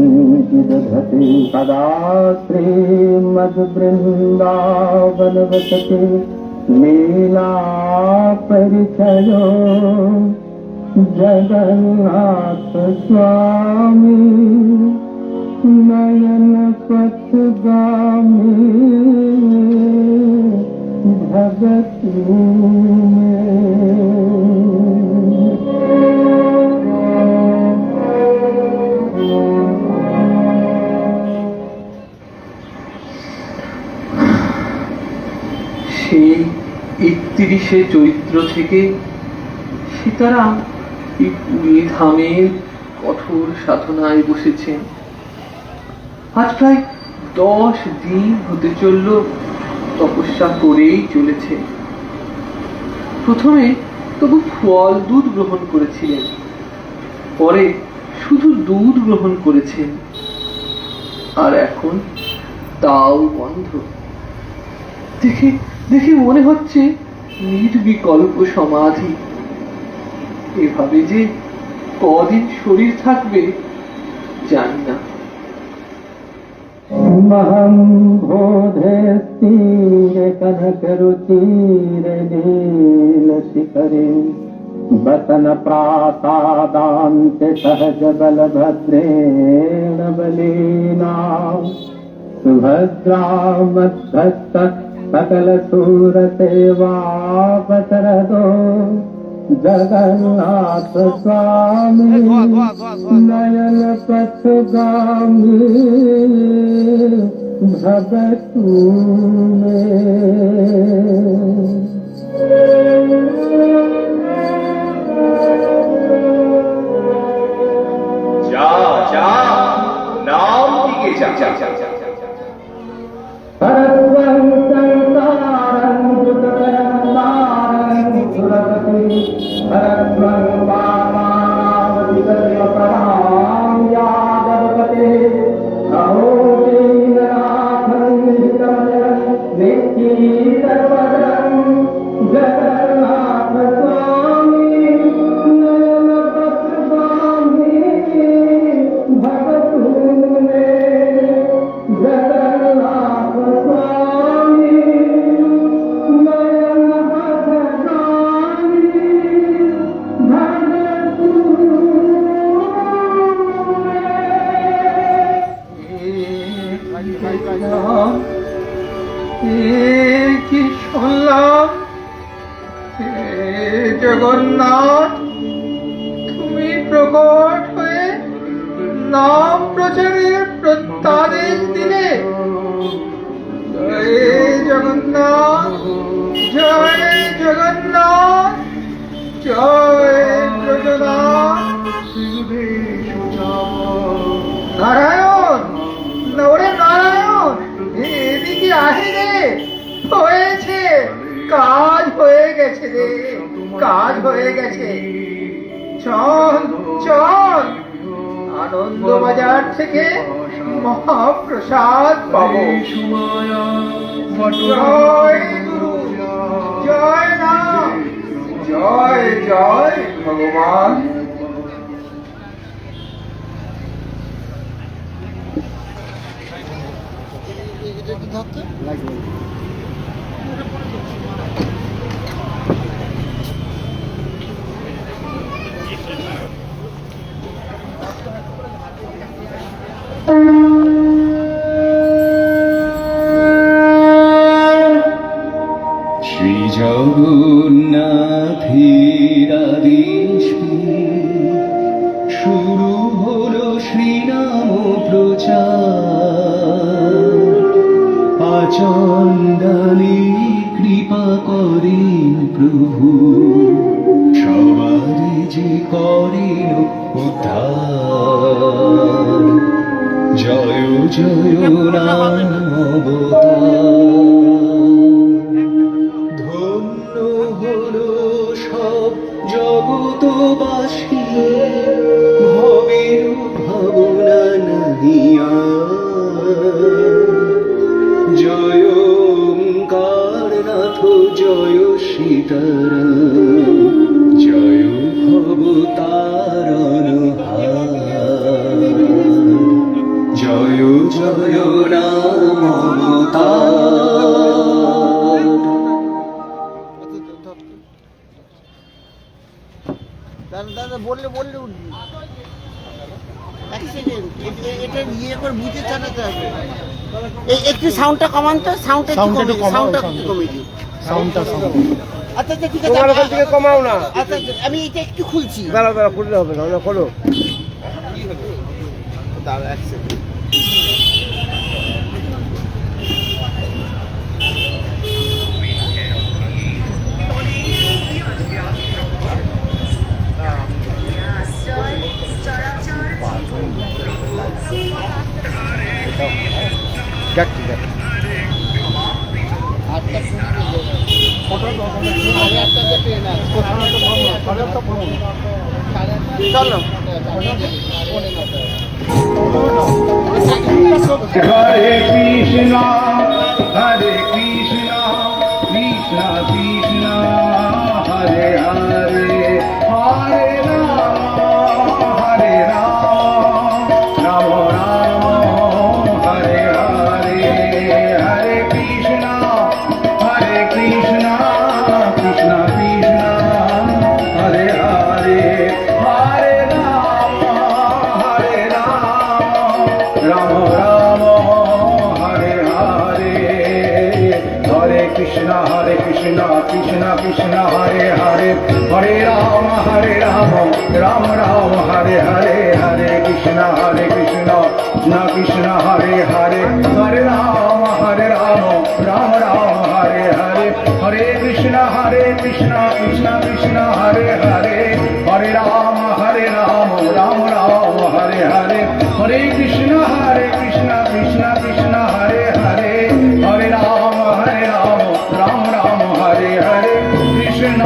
দধতে সদা শ্রীমদ্বৃন্দাবনবসতি লীলা পরিচयो जगन्नाथ स्वामी नयन पथगामी भगति সেই 31শে চৈত্র থেকে সীতারাম এই পুরী ধামের কঠোর সাধনায় বসেছেন। আজ প্রায় 10 দিন হতে চলল তপস্যা করেই চলেছে। প্রথমে তবু ফল দুধ গ্রহণ করেছিলেন, পরে শুধু দুধ গ্রহণ করেছেন, আর এখন তাও বন্ধ। দেখে দেখে মনে হচ্ছে নির্বিকল্প সমাধি। এভাবে যে কদিন শরীর থাকবে জানি না। महं बोधे स्थिर कनक रुचिर नील शिखरे बसन प्रासादान्त सहज बलभद्रेण बलीना सुभद्रा मध्यस्थ सकल सूर सेवा पतरदो जगन्नाथ स्वामी नयन पथगामी भगतु যা যা, নাম দিকে যা যা যা যা যা। परस्वं संसारं दुःखकरं सुरपति परस्वं वामानावधिगम्यपरां यादवपते अहो दीननाथं निकमलं नित्यीतवरं जगन्नाथ स्वामी नयनपथगामी भगतु मे जगन्नाथ स्वामी नयनपथगामी भगतु কি শুনলাম? হে জগন্নাথ, তুমি প্রকট হয়ে নাম প্রচারের প্রত্যাদেশ দিলে। জয় জগন্নাথ, জয় জগন্নাথ, জয় জগন্নাথ। নারায়ণ, ওরে নারায়ণ, এদিকে আহে রে। হয়েছে, কাজ হয়ে গেছে রে, কাজ হয়ে গেছে। চল চল, আনন্দবাজার থেকে মহাপ্রসাদ পাবো। জয় গুরু, জয় নাম, জয় জয় ভগবান। শ্রী জগন্নাথের আদেশ পেয়ে শুরু হলো শ্রীনাম প্রচার। আচণ্ডালী কৃপা করেন প্রভু, সবারই যে করেন উদ্ধার। জয় জয় নাম অবতার। ধন্য হলো সব জগতবাসী, ভবের ভাবনা নাহিয়া। জয় ওঙ্কার নাথ, জয় সীতারাম, জয় ভবতারণ হার। জয় জয় রাম অবতার। দাদা বললে উঠবি। এক সেকেন্ড, এটা ইয়ে করে বুঝে চালাতে হবে। একটু সাউন্ডটা কমান তো, সাউন্ডটা কমে দিই। আচ্ছা আচ্ছা, ঠিক আছে, তোমার ওখান থেকে কমাও না। আচ্ছা আমি এটা একটু খুলছি। দাঁড়া খুললে হবে না, খোলো। দাঁড়া এক সেকেন্ড। যাচ্ছি চলো হরে কৃষ্ণ হরে কৃষ্ণ কৃষ্ণ কৃষ্ণ হরে হরে হরে রাম রাম রাম হরে হরে হরে কৃষ্ণ কৃষ্ণ কৃষ্ণ হরে হরে হরে রাম রাম রাম হরে হরে হরে কৃষ্ণ কৃষ্ণ কৃষ্ণ হরে হরে হরে রাম রাম রাম হরে হরে হরে কৃষ্ণ কৃষ্ণ কৃষ্ণ হরে হরে হরে রাম রাম রাম হরে হরে হরে কৃষ্ণ কৃষ্ণ কৃষ্ণ হরে হরে হরে রাম রাম রাম হরে হরে হরে কৃষ্ণ কৃষ্ণ কৃষ্ণ হরে হরে হরে রাম রাম রাম হরে হরে কৃষ্ণ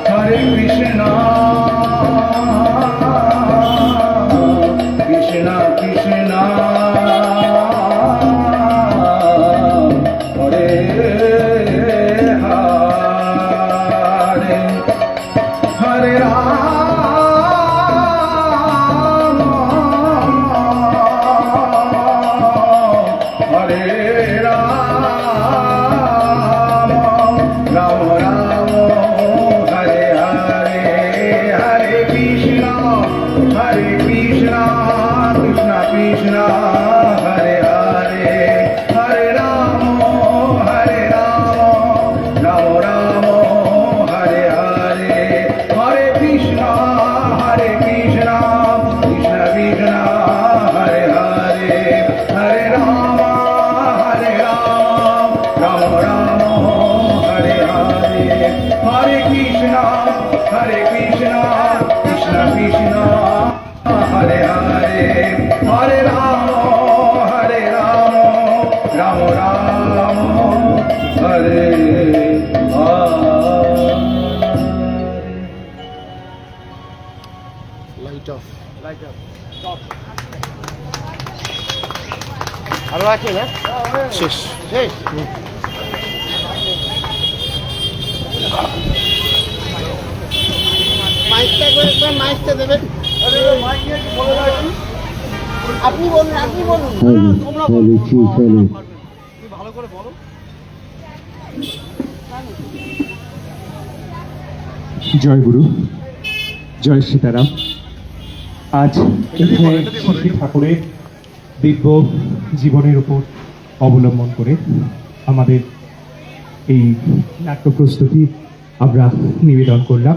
হরে কৃষ্ণ কৃষ্ণ কৃষ্ণ হরে হরে রাম হরে রাম রাম রাম হরে হরে হরে কৃষ্ণ কৃষ্ণ কৃষ্ণ হরে হরে হরে রাম রাম রাম হরে হরে হরে কৃষ্ণ কৃষ্ণ কৃষ্ণ হরে হরে হরে রাম রাম রাম হরে হরে হরে কৃষ্ণ কৃষ্ণ কৃষ্ণ হরে হরে হরে রাম রাম রাম হরে আরো আছে না শেষ শেষ মাইকটা করে একবার মাইকটা দেবেন আপনি বলুন তোমরা ভালো করে বলো জয় গুরু জয় সীতারাম। আজ এখানে শ্রী ঠাকুরের দিব্য জীবনের উপর অবলম্বন করে আমাদের এই নাট্য প্রস্তুতি আমরা নিবেদন করলাম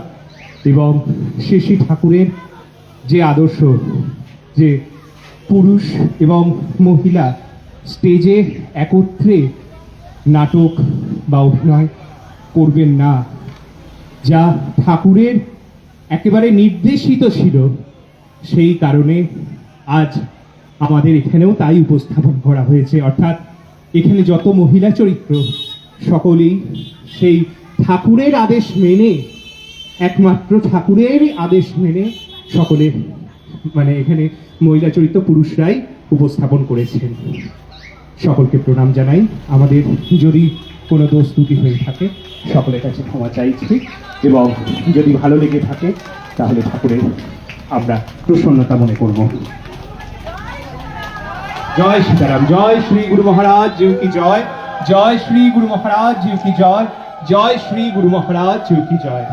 এবং শ্রী ঠাকুরের যে আদর্শ যে পুরুষ এবং মহিলা স্টেজে একত্রে নাটক বা অভিনয় করবেন না, যা ঠাকুরের একেবারে নির্দেশিত ছিল, সেই কারণে আজ আমাদের এখানেও তাই উপস্থাপন করা হয়েছে। অর্থাৎ এখানে যত মহিলা চরিত্র সকলেই সেই ঠাকুরের আদেশ মেনে, একমাত্র ঠাকুরের আদেশ মেনে সকলের মানে এখানে মহিলা চরিত্র পুরুষরাই উপস্থাপন করেছেন। সকলকে প্রণাম জানাই। আমাদের যদি কোনো দোষ ত্রুটি হয়ে থাকে সকলের কাছে ক্ষমা চাইছি এবং যদি ভালো লেগে থাকে তাহলে ঠাকুরের আমরা প্রসন্নতা মনে করব। জয় সীতারাম। জয় শ্রী গুরু মহারাজ জিউ কি জয়। জয় শ্রী গুরু মহারাজ জিউ কি জয়। জয় শ্রী গুরু মহারাজ জিউ কি জয়।